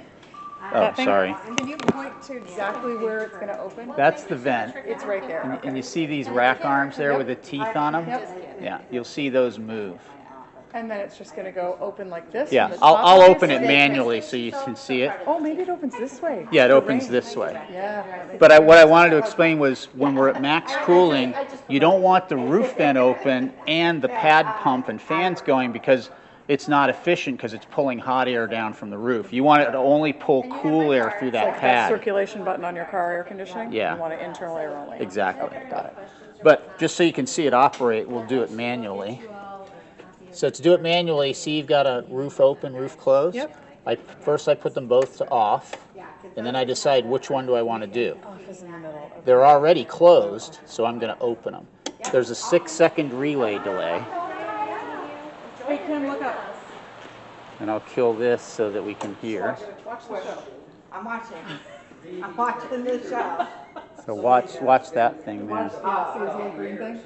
Oh, That thing? sorry. Can you point to exactly where it's going to open? That's the vent. It's right there. And, Okay. and you see these rack arms there with the teeth on them? Yep. Yeah, you'll see those move. And then it's just going to go open like this? Yeah, from the I'll top, open it obviously? manually so you can see it. Oh, maybe it opens this way. Yeah, it The opens rain. this way. Yeah. But what I wanted to explain was when we're at max cooling, you don't want the roof vent open and the pad pump and fans going because it's not efficient because it's pulling hot air down from the roof. You want it to only pull cool air through It's that like that pad. circulation button on your car air conditioning? Yeah. You want it internal air only? Exactly. Okay, got it. But just so you can see it operate, we'll do it manually. So to do it manually, see you've got a roof open, roof closed? Yep. First I put them both to off, and then I decide which one do I want to do. Off is in the middle. Okay. They're already closed, so I'm going to open them. There's a 6-second relay delay, Hey, Kim, look up. and I'll kill this so that we can hear. Watch the show. I'm watching. I'm watching this show. So watch that thing there. See his little green thing?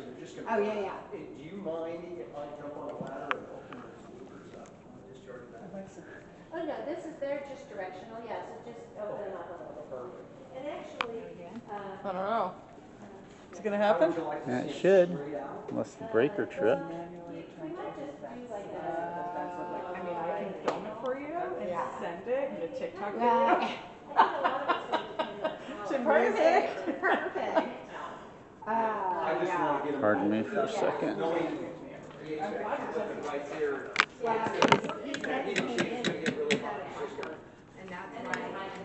Oh, yeah, yeah. Do you mind if I jump on a ladder and open the receivers up and discharge that? Oh, no, this is, they're just directional, yeah, so just open them up a little bit. And actually, I don't know. Is it going to happen? Yeah, it should, unless the breaker trip. I mean, I can film it for you and send it and a TikTok video. To music. Perfect. I just want to get them. Pardon me for a second. And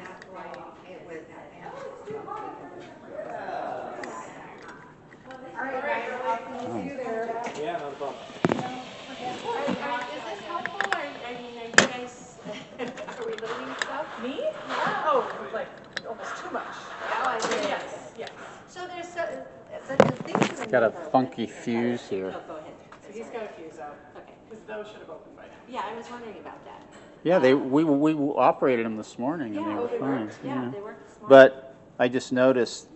that's why it was. All right, guys, I'll see you there. Yeah, no problem. is this helpful, or, I mean, are you guys, are we learning stuff? Me? Yeah. Oh, like almost too much. Oh, I see. Yes, yes. So there's, but the things that. Got a funky fuse here. Oh, go ahead. So he's got a fuse out. Okay. Because those should have opened by now. Yeah, I was wondering about that. Yeah, we operated them this morning and they were fine. Yeah, they worked smart. But I just noticed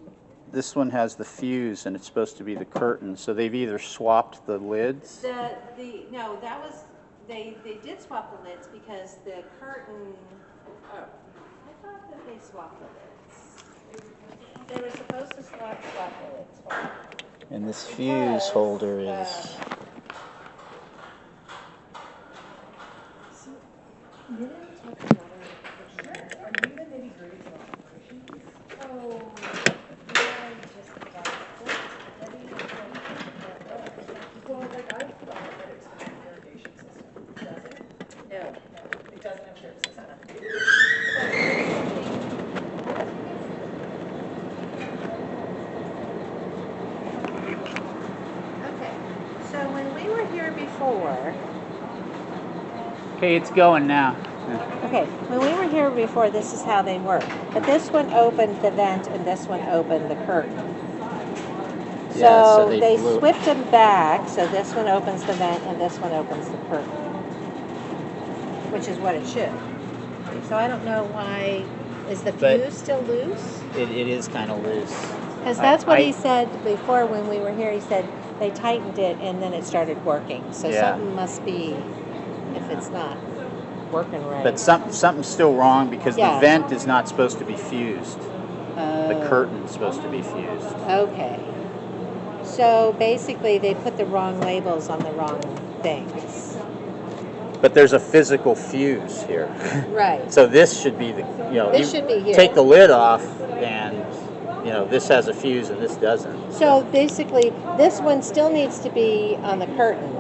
this one has the fuse and it's supposed to be the curtain, so they've either swapped the lids. No, that was, they did swap the lids because the curtain, I thought that they swapped the lids. They were supposed to swap the lids. And this fuse holder is, here before, Okay, it's going now. okay, when we were here before, this is how they work. But this one opened the vent and this one opened the curtain. Yeah, so So they they blew- swipped them back, so this one opens the vent and this one opens the curtain. Which is what it should. So I don't know why, is the But- fuse still loose? It is kind of loose. Because that's what I- he said before when we were here. He said they tightened it and then it started working. So Yeah. something must be, if it's not working right. But something's still wrong because Yeah. the vent is not supposed to be fused. The Oh, curtain's supposed to be fused. okay. So basically they put the wrong labels on the wrong things. But there's a physical fuse here. Right. So this should be the, This should be here. take the lid off and, this has a fuse and this doesn't. So basically, this one still needs to be on the curtain,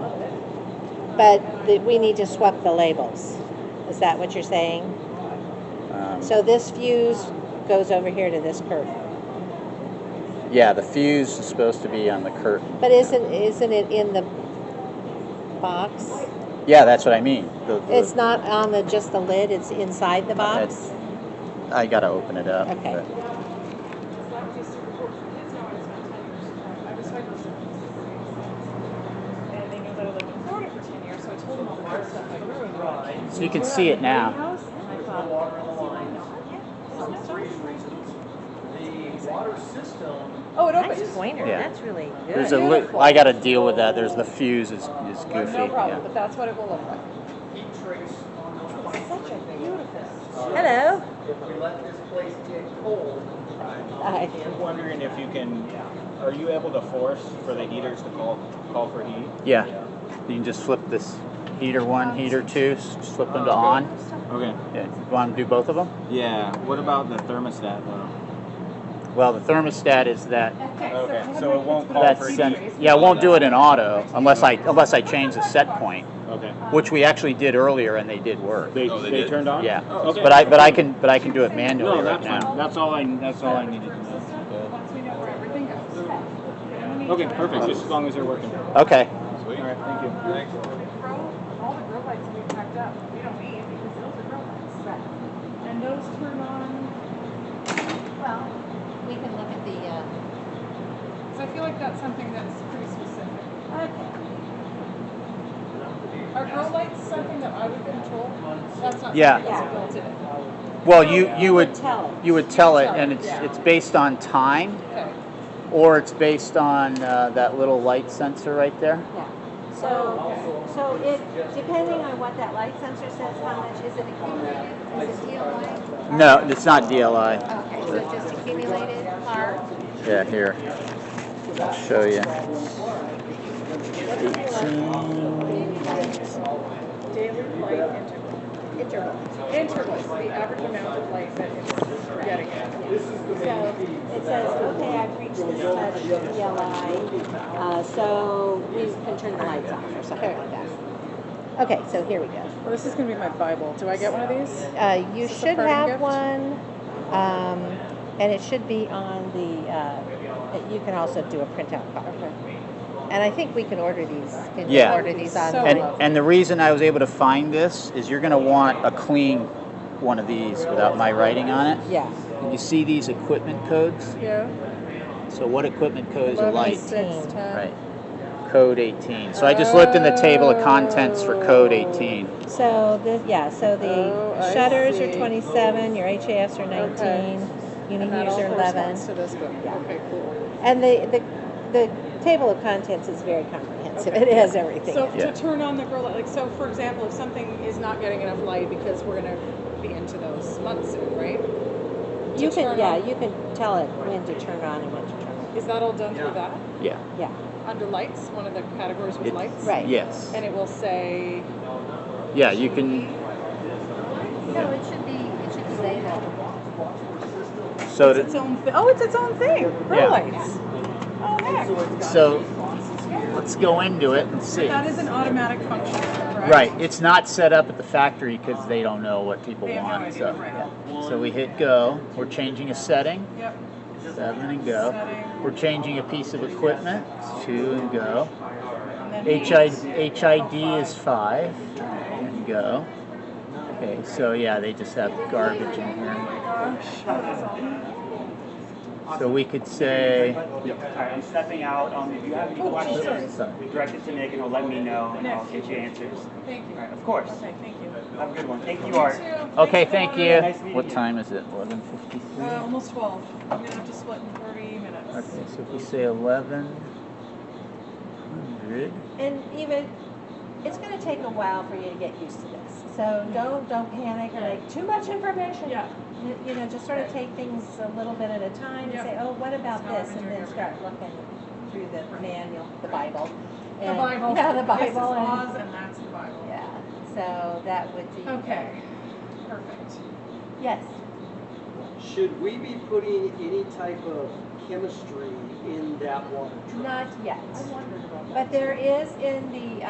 but we need to swap the labels. Is that what you're saying? So this fuse goes over here to this curtain. Yeah, the fuse is supposed to be on the curtain. But isn't it in the box? Yeah, that's what I mean. It's not on just the lid, it's inside the box? I gotta open it up. Okay. but- That would be super cool. Kids know I spent 10 years. I was cycling and they knew that I lived in Florida for 10 years, so I told them all the cool stuff I grew. So you can see it now. And I thought, The water system. oh, it Nice opens. pointer, Yeah. that's really good. There's I gotta deal with that. There's the fuse is goofy. No problem, yeah. but that's what it will look like. Heat trace on the pipe. Such a beautiful. Hello. If we let this place get cold, Hi. I'm wondering if you can, are you able to force for the heaters to call for heat? Yeah. You can just flip this heater 1, heater 2, just flip them to on. Okay. Yeah. You want to do both of them? Yeah, what about the thermostat though? Well, the thermostat is that. Okay, so it won't call That's for heat? yeah, it won't do it in auto unless I change the set point, Okay. which we actually did earlier and they did work. They turned on? Yeah. Okay. But I can do it manually No, right that's now. fine. That's all I needed to know. Once we know where everything goes. Okay, perfect, just as long as they're working. Okay. All right, thank you. All the grow lights we packed up, we don't need because those are grow lights. Right. And those turn on, Well, we can look at the, so I feel like that's something that's pretty specific. okay. Are grow lights something that I would control? That's not Yeah. something that's built in. Well, you would tell it. you would tell it, and it's based on time, Okay. or it's based on that little light sensor right there. Yeah. So it, depending on what that light sensor says, how much is it accumulated? Is it DLI? No, it's not DLI. Okay, so it's just accumulated par? Yeah, here. I'll show you. Daily light interval. Intervals, the average amount of light that it's getting. So it says, okay, I've reached this much DLI, so we can turn the lights off or something like that. Okay, so here we go. Well, this is going to be my Bible. Do I get one of these? You Is this a should parting have gift? one, and it should be on the, you can also do a printout copy. And I think we can order these, can you Yeah. order these So- online? And the reason I was able to find this is you're going to want a clean one of these without my writing on it. Yeah. You see these equipment codes? Yeah. So what equipment code is a 11, light? 6, 10. Right. Code 18. So I just looked in the table of contents for code 18. So the, yeah, so the Oh, I shutters are see. 27, your HAFs are 19, Okay. And that unimeters all are 11. corresponds to this book. Yeah. Okay, cool. And the table of contents is very comprehensive. It has everything. So Yeah. to turn on the grow light, like, so for example, if something is not getting enough light because we're going to be into those months soon, right? You to can, turn yeah, on- you can tell it when to turn on and when to turn off. Is that all done through that? Yeah. Yeah, Under lights, one of the categories was It- lights? right. Yes. And it will say, Yeah, you can. No, it should be labeled. So it's its own thing. Oh, it's its own thing. Grow Yeah. lights. Oh, heck. So let's go into it and see. That is an automatic function, correct? Right. It's not set up at the factory because they don't know what people They have no want. idea, So, right. yeah. So we hit go. We're changing a setting. Yep. 7 and go. We're changing a piece of equipment. 2 and go. HID is 5 and go. Okay, so yeah, they just have garbage in here. So we could say, Alright, I'm stepping out. If you have any questions, direct it to Nick and he'll let me know and I'll get you answers. Thank you. Alright, of course. Okay, thank you. Have a good one. Thank you, Art. okay, thank you. Nice meeting What you. time is it? 11:53? Almost 12. I'm gonna have to split in 30 minutes. Okay, so if we say 1100. And even, it's gonna take a while for you to get used to this. So don't panic or like too much information. Yeah. You know, just sort of take things a little bit at a time and Yep. say, oh, what about That's how this? I've been And then doing start looking through the manual, the Bible. The And- Bible. Yeah, the This is Bible. laws and that's the Bible. Yeah, so that would be. Okay, perfect. Yes. Should we be putting any type of chemistry in that water truck? Not yet. I wondered about that. But there is in the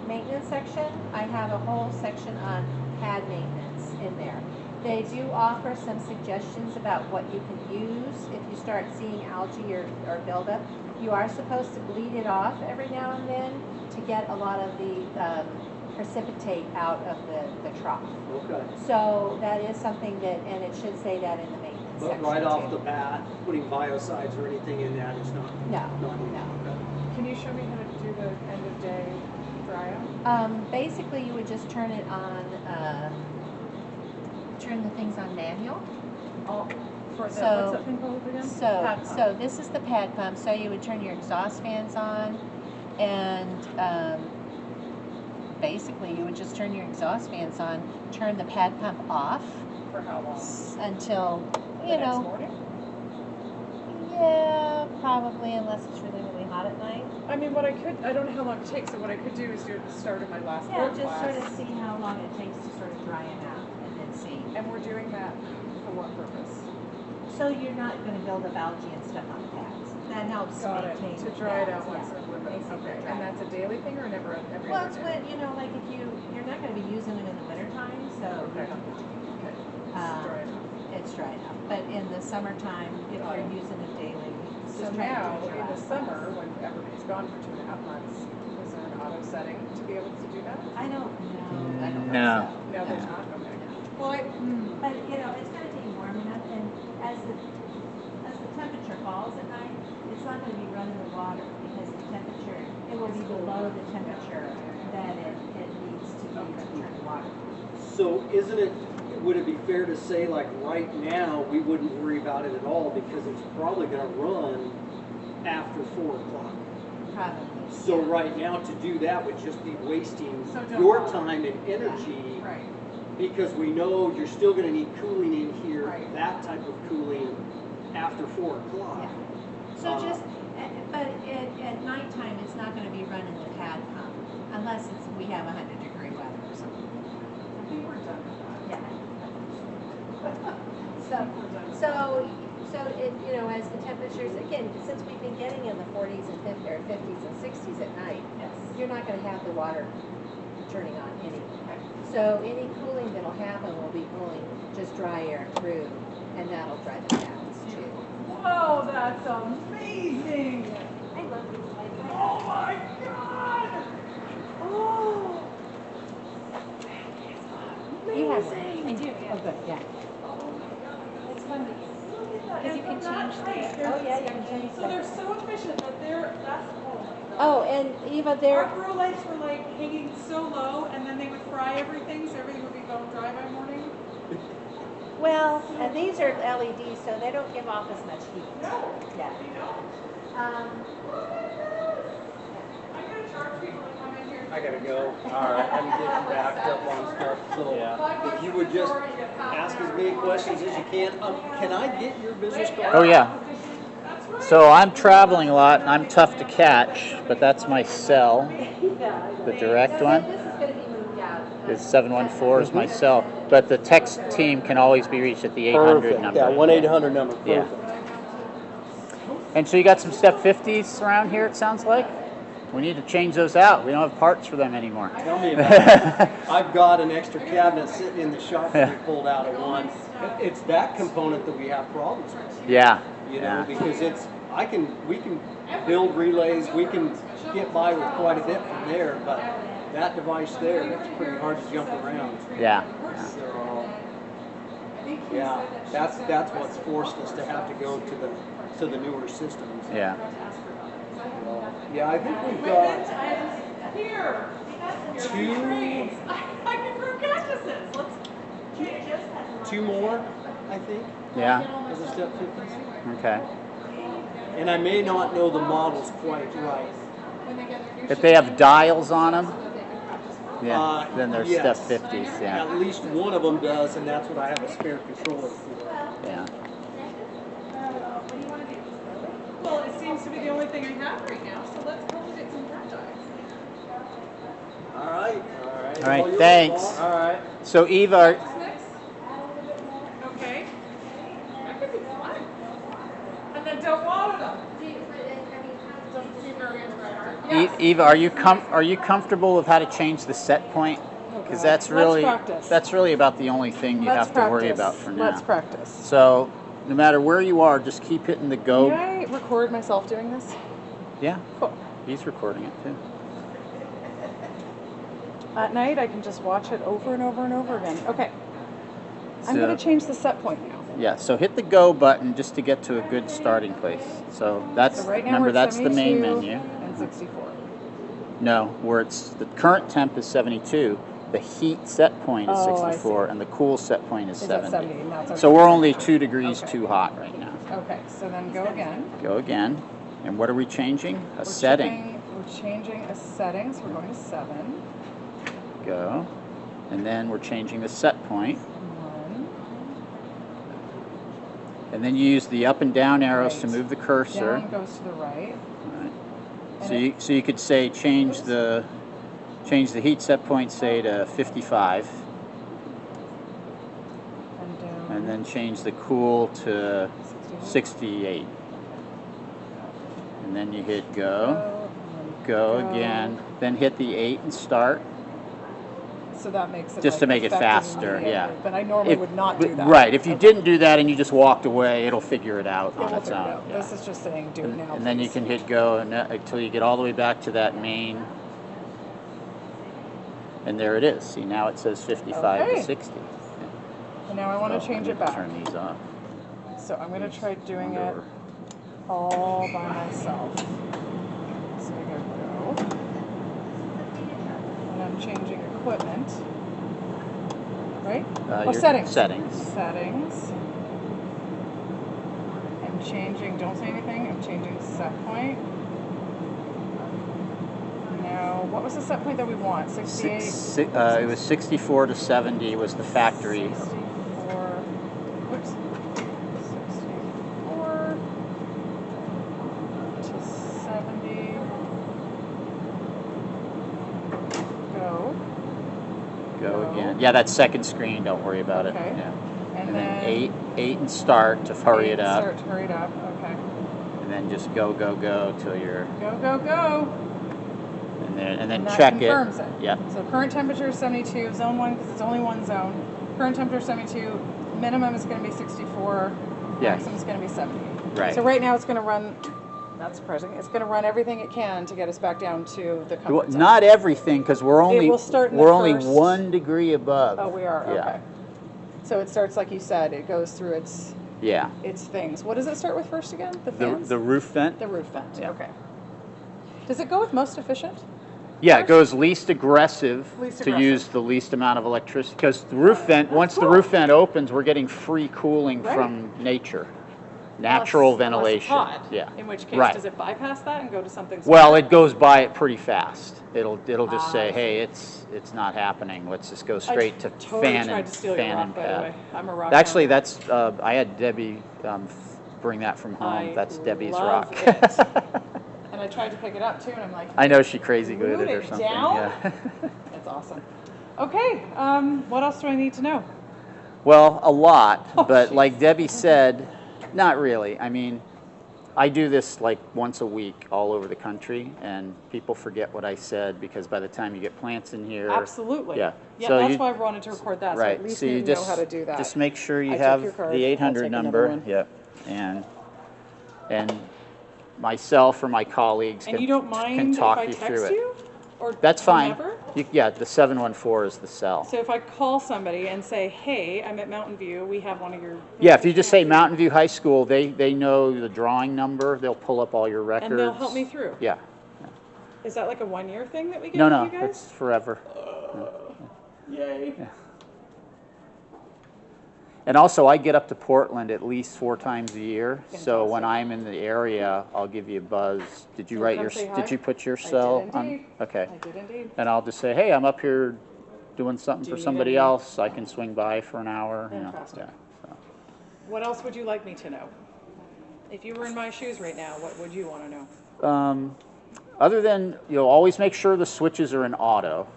maintenance section, I have a whole section on pad maintenance in there. They do offer some suggestions about what you can use if you start seeing algae or buildup. You are supposed to bleed it off every now and then to get a lot of the precipitate out of the trough. Okay. So that is something that, and it should say that in the maintenance But section right off too. the bat, putting biocides or anything in that is not. No, not no. Can you show me how to do the end of day dry out? Basically, you would just turn it on, turn the things on manual. Oh, for the, So- what's that thing called again? So, Pad pump. so this is the pad pump, so you would turn your exhaust fans on, and, basically, you would just turn your exhaust fans on, turn the pad pump off For how long? until, The you next know, morning? yeah, probably, unless it's really, really hot at night. I mean, what I don't know how long it takes, so what I could do is do it at the start of my last Yeah, board just class. sort of see how long it takes to sort of dry them out, and then see. And we're doing that for what purpose? So you're not gonna build up algae and stuff on the pads. That helps Got it, maintain. to the dry it pads, out once yeah. a week. Basically Okay, dry and it. that's a daily thing or never, every Well, other it's day? when, you know, like if you're not gonna be using them in the winter time, so you Okay. don't need to. Okay, Um, dry it out. It's dry enough, but in the summertime, if Got you're it. using it daily, So just try to now, do it in the last summer, class. when everybody's gone for 2.5 months, is there an auto setting to be able to do that? I don't know, I don't No. think so. No, there's not, okay. Well, But, you know, it's gonna be warm enough, and as the temperature falls at night, it's not gonna be running the water, because the temperature, it will be below the temperature that it needs to be to turn the water. So isn't it, would it be fair to say like right now, we wouldn't worry about it at all because it's probably gonna run after 4 o'clock? Probably. So right now to do that would just be wasting So don't your bother. time and energy right, because we know you're still gonna need cooling in here, Right. that type of cooling after 4 o'clock. So just, but at nighttime, it's not gonna be running the pad pump, unless we have 100-degree weather or something. I think we're done with that. Yeah. So it, you know, as the temperatures, again, since we've been getting in the 40s and 50s and 60s at night, you're not gonna have the water turning on anyway. So any cooling that'll happen will be pulling just dry air through, and that'll dry the pads too. Whoa, that's amazing! I love these lights. Oh my god! Oh! You have one? I do, yeah. Oh, good, yeah. It's fun to Because you can change the, oh yeah, you can change So they're the. so efficient that that's, oh my god. Oh, and Eva, Our there, grow lights were like hanging so low and then they would fry everything so everything would be bone dry by morning. well, and these are LEDs, so they don't give off as much heat. No, Yeah. you know? Um, I'm gonna charge people to come in here. I gotta go. All right, I'm getting backed up on stuff, so if you would just ask as many questions as you can. Can I get your business card? Oh, yeah. So I'm traveling a lot, and I'm tough to catch, but that's my cell. The direct one This is gonna be moved out. is 714 is my cell, but the text team can always be reached at the 800 Perfect, number. that 1-800 number, Yeah. perfect. And so you got some Step 50s around here, it sounds like? We need to change those out. We don't have parts for them anymore. Tell me about it. I've got an extra cabinet sitting in the shop that we pulled out of one. It's that component that we have problems with. Yeah, you know, Yeah. because we can build relays, we can get by with quite a bit from there, but that device there, it's pretty hard to jump around. Yeah. So, yeah, that's what's forced us to have to go to the newer systems. Yeah. Yeah, I think we've got Here. I can grow cactuses. Let's two more, I think, Yeah. as a step 50s. Okay. And I may not know the models quite right. If they have dials on them, yeah, Uh, then they're yes. step 50s. Yeah. At least one of them does, and that's what I have a spare controller for. Yeah. Well, it seems to be the only thing I have right now, so let's cultivate some cacti. All right. All right. yours, Thanks. boss. All right. So Eva, Next. Okay. That could be fun. And then don't water them. Doesn't seem very interesting. Eva, are you comfortable with how to change the set point? Because that's Let's really about the only thing you have to worry about for now. Let's practice. So no matter where you are, just keep hitting the go. Can I record myself doing this? Yeah. Cool. He's recording it too. At night, I can just watch it over and over and over again. Okay. I'm So- going to change the set point now. Yeah, so hit the go button just to get to a good starting place. So that's, So right now remember, we're at that's the main 72 menu. and 64. No, where it's, the current temp is 72, the heat set point is Oh, I 64, and the cool set point is Is at 70. 70, and that's So okay. we're only 2 degrees Okay. too hot right now. Okay, so then go again. Go again. And what are we changing? A We're setting. We're changing a setting, so we're going to 7. Go. And then we're changing the set point. 1. And then you use the up and down arrows to Right. move the cursor. Down goes to the right. Right. And So you could say change the heat set point, say, to 55, And down. and then change the cool to 68. And then you hit go, go again, then hit the 8 and start. So that makes it Just to make it effective faster, immediately. yeah. But I normally would not do that. Right, if you Okay. didn't do that and you just walked away, it'll figure it out It on will its figure it own. out. yeah. This is just saying do it now. And then you please. can hit go until you get all the way back to that main. And there it is. See, now it says 55 Okay. to 60. And now I want So to change I'm it gonna back. Turn these off. So I'm going to try doing it Over. all by myself. So I go. And I'm changing equipment. Right? Your Settings. Settings. Settings. I'm changing, don't say anything, I'm changing set point. Now, what was the set point that we want? 68? It was 64 to 70 was the factory. 64. Whoops. 64 to 70. Go. Go again. Yeah, that second screen, don't worry about Okay. it. Yeah. And then then 8 and start to hurry it up. Start to hurry it up. Okay. And then just go, go, go till you're, Go, go, go. and then that check confirms it. it. Yep. So current temperature is 72, zone 1 because it's only one zone. Current temperature is 72, minimum is going to be 64, Yeah. maximum is going to be 70. Right. So right now it's going to run, not surprising, it's going to run everything it can to get us back down to the comfort zone. Not everything, because we're only will start in the we're only first- 1 degree above. Oh, we are? Yeah. Okay. So it starts like you said, it goes through its Yeah. things. What does it start with first again? The The fans? the roof vent. The roof vent, Yeah. okay. Does it go with most efficient? Yeah, it goes least aggressive Least to aggressive. use the least amount of electricity, because the roof vent, once the roof vent opens, we're getting free cooling Right. from nature, natural Less ventilation. hot. Yeah. In which case, Right. does it bypass that and go to something Well, smaller? it goes by it pretty fast. It'll just Ah, say, I hey, it's not happening. Let's just go straight to totally fan tried and to steal your fan rock, and by the pad. way. I'm a rock Actually, hound. that's I had Debbie bring that from home. I That's Debbie's love rock. it. And I tried to pick it up too, and I'm like, I know she crazy good Glued at it or it something. down? Yeah. that's awesome. Okay, what else do I need to know? Well, a lot, Oh, but jeez. like Debbie said, not really. I mean, I do this like once a week all over the country, and people forget what I said because by the time you get plants in here, Absolutely. Yeah. Yeah, So that's you- why I wanted to record that, so right? at least so you you know just how to do that. just make sure you I took have your card. the I'll 800 take another number. one. Yep. And and myself or my colleagues And can, you don't can mind if talk I you through text it. you? Or That's fine. whomever? Yeah, the 714 is the cell. So if I call somebody and say, hey, I'm at Mountain View, we have one of your... Yeah, if you just say Mountain View High School, they know the drawing number. They'll pull up all your records. And they'll help me through? Yeah. Is that like a 1-year thing that we get No, with no, you guys? it's forever. Yay. Yeah. And also, I get up to Portland at least 4 times a year. So when I'm in the area, I'll give you a buzz. Did you So write come your? say hi? Did you put your I did cell indeed. on? Okay. I did indeed. And I'll just say, hey, I'm up here doing something Do for you need somebody any- else. I can swing by for an hour. You know, Fantastic. yeah, so. What else would you like me to know? If you were in my shoes right now, what would you want to know? Other than, you'll always make sure the switches are in auto,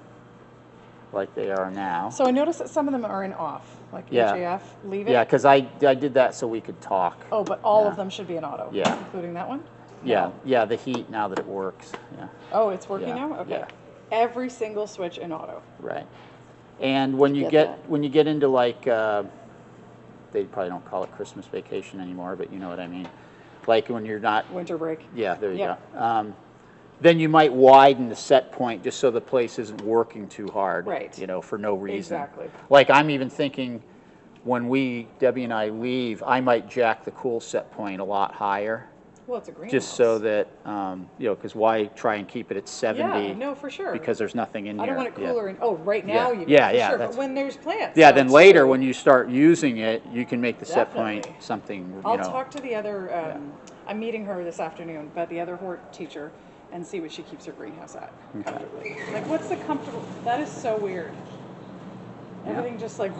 like they are now. So I noticed that some of them are in off, like Yeah. HAF, leave it. Yeah, because I did that so we could talk. Oh, but all Yeah. of them should be in auto? Yeah. Including that one? Yeah, yeah, the heat now that it works. Yeah, Oh, it's working Yeah, now? Okay. yeah. Every single switch in auto. right. And when you Get that. when you get into like, they probably don't call it Christmas vacation anymore, but you know what I mean. Like when you're not. Winter break. Yeah, there you Yeah. go. Then you might widen the set point just so the place isn't working too hard. Right. You know, for no reason. Exactly. Like I'm even thinking when Debbie and I leave, I might jack the cool set point a lot higher. Well, it's a greenhouse. Just so that, you know, because why try and keep it at 70? Yeah, no, for sure. Because there's nothing in here. I don't want it Yeah. cooler. Oh, right now Yeah. you Yeah, for yeah, sure. But that's- when there's plants. Yeah, then that's later true. when you start using it, you can make the set point Definitely. something, you I'll know. talk to the other, I'm meeting her this afternoon, but the other Hort teacher, and see what she keeps her greenhouse at comfortably. Like, what's the comfortable? That is so weird. Everything just like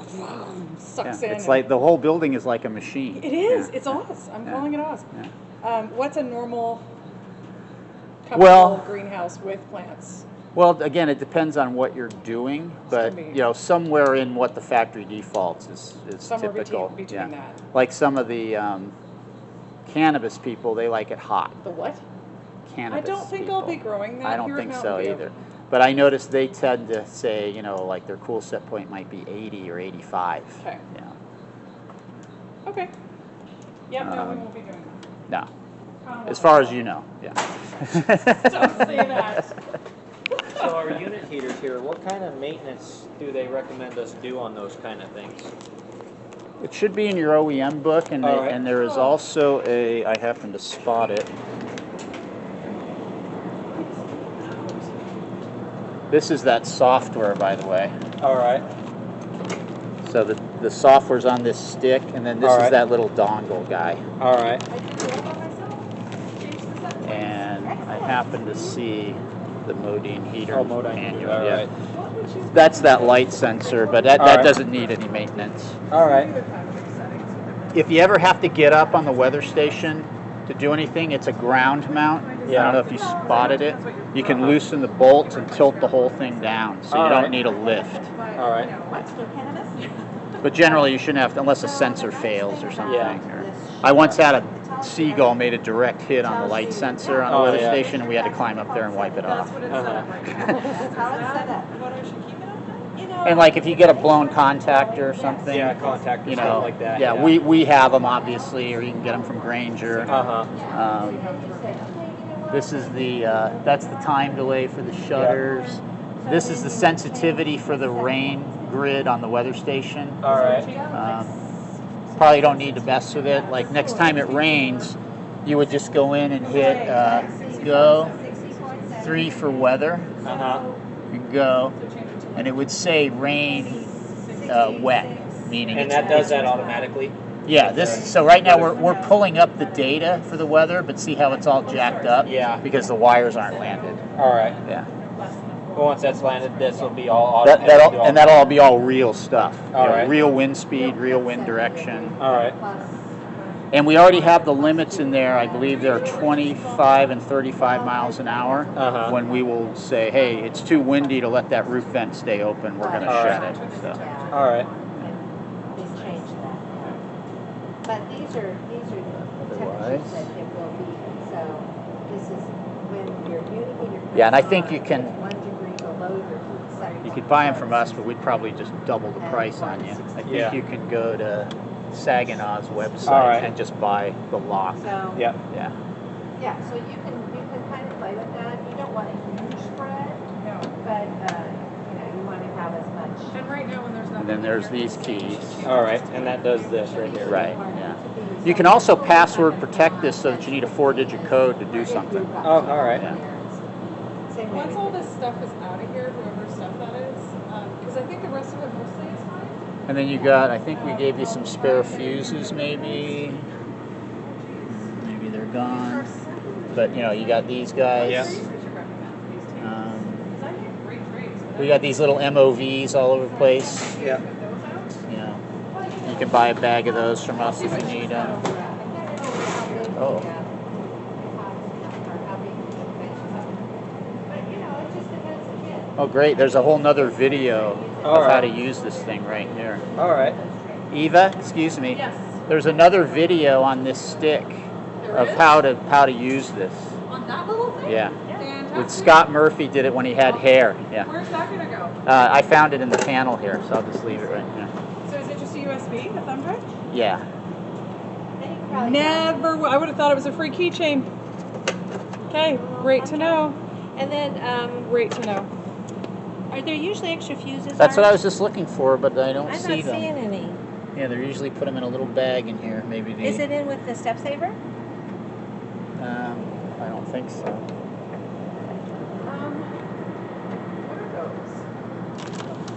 sucks Yeah, in. it's like the whole building is like a machine. It is. Yeah. It's Oz. I'm Yeah. calling it Oz. Yeah. What's a normal Well- comfortable greenhouse with plants? Well, again, it depends on what you're doing, but gonna be- you know, somewhere in what the factory defaults is Somewhere typical. between that. Like some of the cannabis people, they like it hot. The what? Cannabis. I don't think people. I'll be growing that I don't here at think Mountain so View. either. But I noticed they tend to say, you know, like their cool set point might be 80 or 85. Okay. Yeah. Okay. Yep, no, we won't be doing No. that. Kinda As far as you know. Yeah. Don't say that. So our unit heaters here, what kind of maintenance do they recommend us do on those kind of things? It should be in your OEM book, and, All right. and there is also I happen to spot it. This is that software, by the way. All right. So the software's on this stick, and then this All is right. that little dongle guy. All right. And I happen to see the Modine heater Modine manual. heater, all yeah. right. That's that light sensor, but that All that right. doesn't need any maintenance. All right. If you ever have to get up on the weather station to do anything, it's a ground mount. I Yeah. don't know if you spotted it. You can loosen the bolts and tilt the whole thing down, so you All don't right. need a lift. All right. But generally, you shouldn't have to, unless a sensor fails or something. Yeah. Or, I once had a seagull made a direct hit on the light sensor on the Oh, weather yeah. station, and we had to climb up there and wipe it off. That's what it's set up right now. That's how it's set up. What I should keep it on? You know. And like if you get a blown contactor or something, Yeah, contact or you stuff know, like that. yeah, we have them obviously, or you can get them from Granger. Uh-huh. This is the that's the time delay for the shutters. This is the sensitivity for the rain grid on the weather station. All right. Probably don't need to mess with it. Like next time it rains, you would just go in and hit go 3 for weather. Uh-huh. You go, and it would say rain wet, meaning And it's, that does that automatically? yeah. This so right now we're pulling up the data for the weather, but see how it's all jacked up? Yeah. Because the wires aren't landed. All right. Yeah. But once that's landed, this will be all automatic. That'll all be all real stuff. You All know, right. Real wind speed, real wind direction. All right. And we already have the limits in there. I believe they're 25 and 35 miles an hour. Uh-huh. When we will say, hey, it's too windy to let that roof vent stay open, we're going to All shut right. it. So. All right. He's changed that. But these are the temperatures that it will be. So this is when your unit heater comes Yeah, and I think you on, can- it's 1 degree below your heat setting. You could buy them from us, but we'd probably just double the price on you. I think Yeah. you can go to Saginaw's website All right. and just buy the lock. So, Yep. Yeah. yeah, so you can kind of play with that. You don't want a huge spread, No. but, you want to have as much. And right now, when there's nothing. And then there's in here, these keys. All right, and that does this right here. Right, yeah. You can also password protect this so that you need a 4-digit code to do something. Oh, all right. Yeah. Same way Once we all do. this stuff is out of here, whoever stuff that is, because I think the rest of it mostly is fine. And then you got, I think we gave you some spare fuses maybe. Maybe they're gone. But you know, you got these guys. Yeah. We got these little MOVs all over the place. Yeah. You know, you can buy a bag of those from us if you need them. Oh. Oh, great. There's a whole nother video All of how to right. use this thing right here. All right. Eva, excuse me. Yes. There's another video on this stick of is? how to use this. On that little thing? Yeah. Fantastic. With Scott Murphy did it when he had hair. Yeah. Where's that gonna go? I found it in the panel here, so I'll just leave it right here. So is it just a USB, a thumb drive? Yeah. Never. I would have thought it was a free keychain. Okay, great to know. And then, Great to know. are there usually extra fuses? That's what I Art? was just looking for, but I don't I'm see not them. seeing any. Yeah, they usually put them in a little bag in here. Maybe the. Is it in with the step saver? I don't think so. What are those?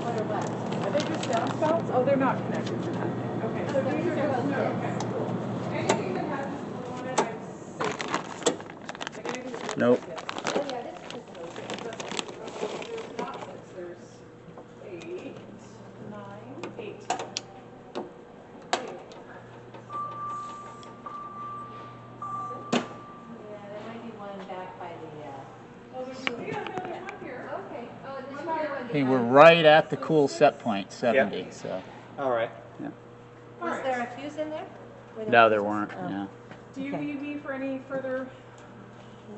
What or what? Are they just downspouts? Oh, they're not connected to that thing. Okay, so these are just, no, okay, cool. Anything that has this blue on it, I'd say. Like anything that looks Nope. like this. Oh, yeah, this is just There's not six, there's 8, 9, 8. Yeah, there might be one back by the, Oh, there's one here. okay. Oh, this other one. Hey, we're right at the cool set point, 70. So. All right. Was there a fuse in there? Were there No, there fuses? weren't. Oh. No. Do you Okay. need me for any further?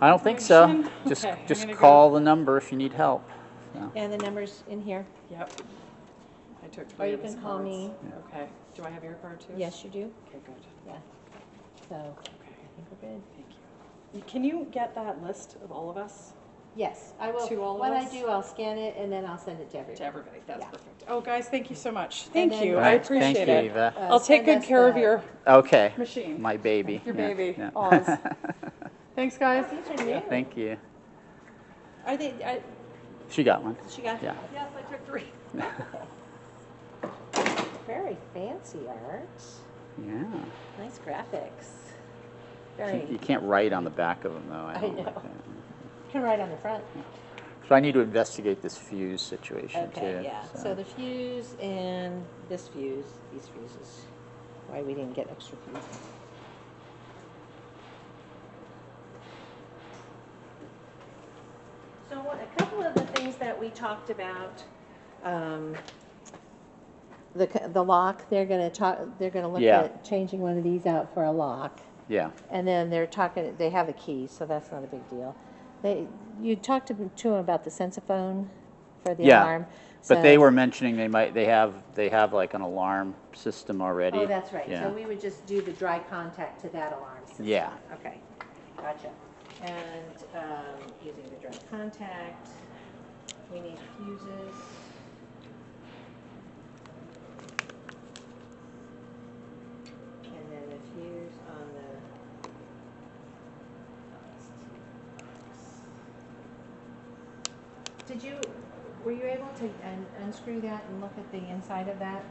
I don't think so. information? Just Okay, I'm just gonna go- call the number if you need help. So. And the number's in here? Yep. I took Or you Toyota's can call cards. me. Okay. Do I have your card too? Yes, you do. Okay, good. Yeah. So, I Okay, think we're good. thank you. Can you get that list of all of us Yes, I will. To all of What I us? do, I'll scan it and then I'll send it to everybody. to everybody? That's Yeah. perfect. Oh, guys, thank you so much. And Thank then- you. All I right, appreciate thank you, it. Eva. I'll take Send good us care of the- your Okay. machine. My baby. Your Yeah, baby, yeah. Oz. Thanks, guys. These are new. Thank you. Are they, She got one. she got? Yeah. Yes, I took 3. Very fancy art. Yeah. Nice graphics. You Very, can't write on the back of them though. I don't know. like that. you can write on the front. So I need to investigate this fuse situation too. Okay, yeah. So the fuse and this fuse, these fuses, why we didn't get extra fuses. So a couple of the things that we talked about, the lock, they're gonna look Yeah. at changing one of these out for a lock. Yeah. And then they have the keys, so that's not a big deal. You talked to them about the sensiphone for the Yeah, alarm. But they so- were mentioning they have like an alarm system already. Oh, that's right. Yeah. So we would just do the dry contact to that alarm system. Yeah. Okay, gotcha. And using the dry contact, we need fuses. And then the fuse on the. Were you able to unscrew that and look at the inside of that?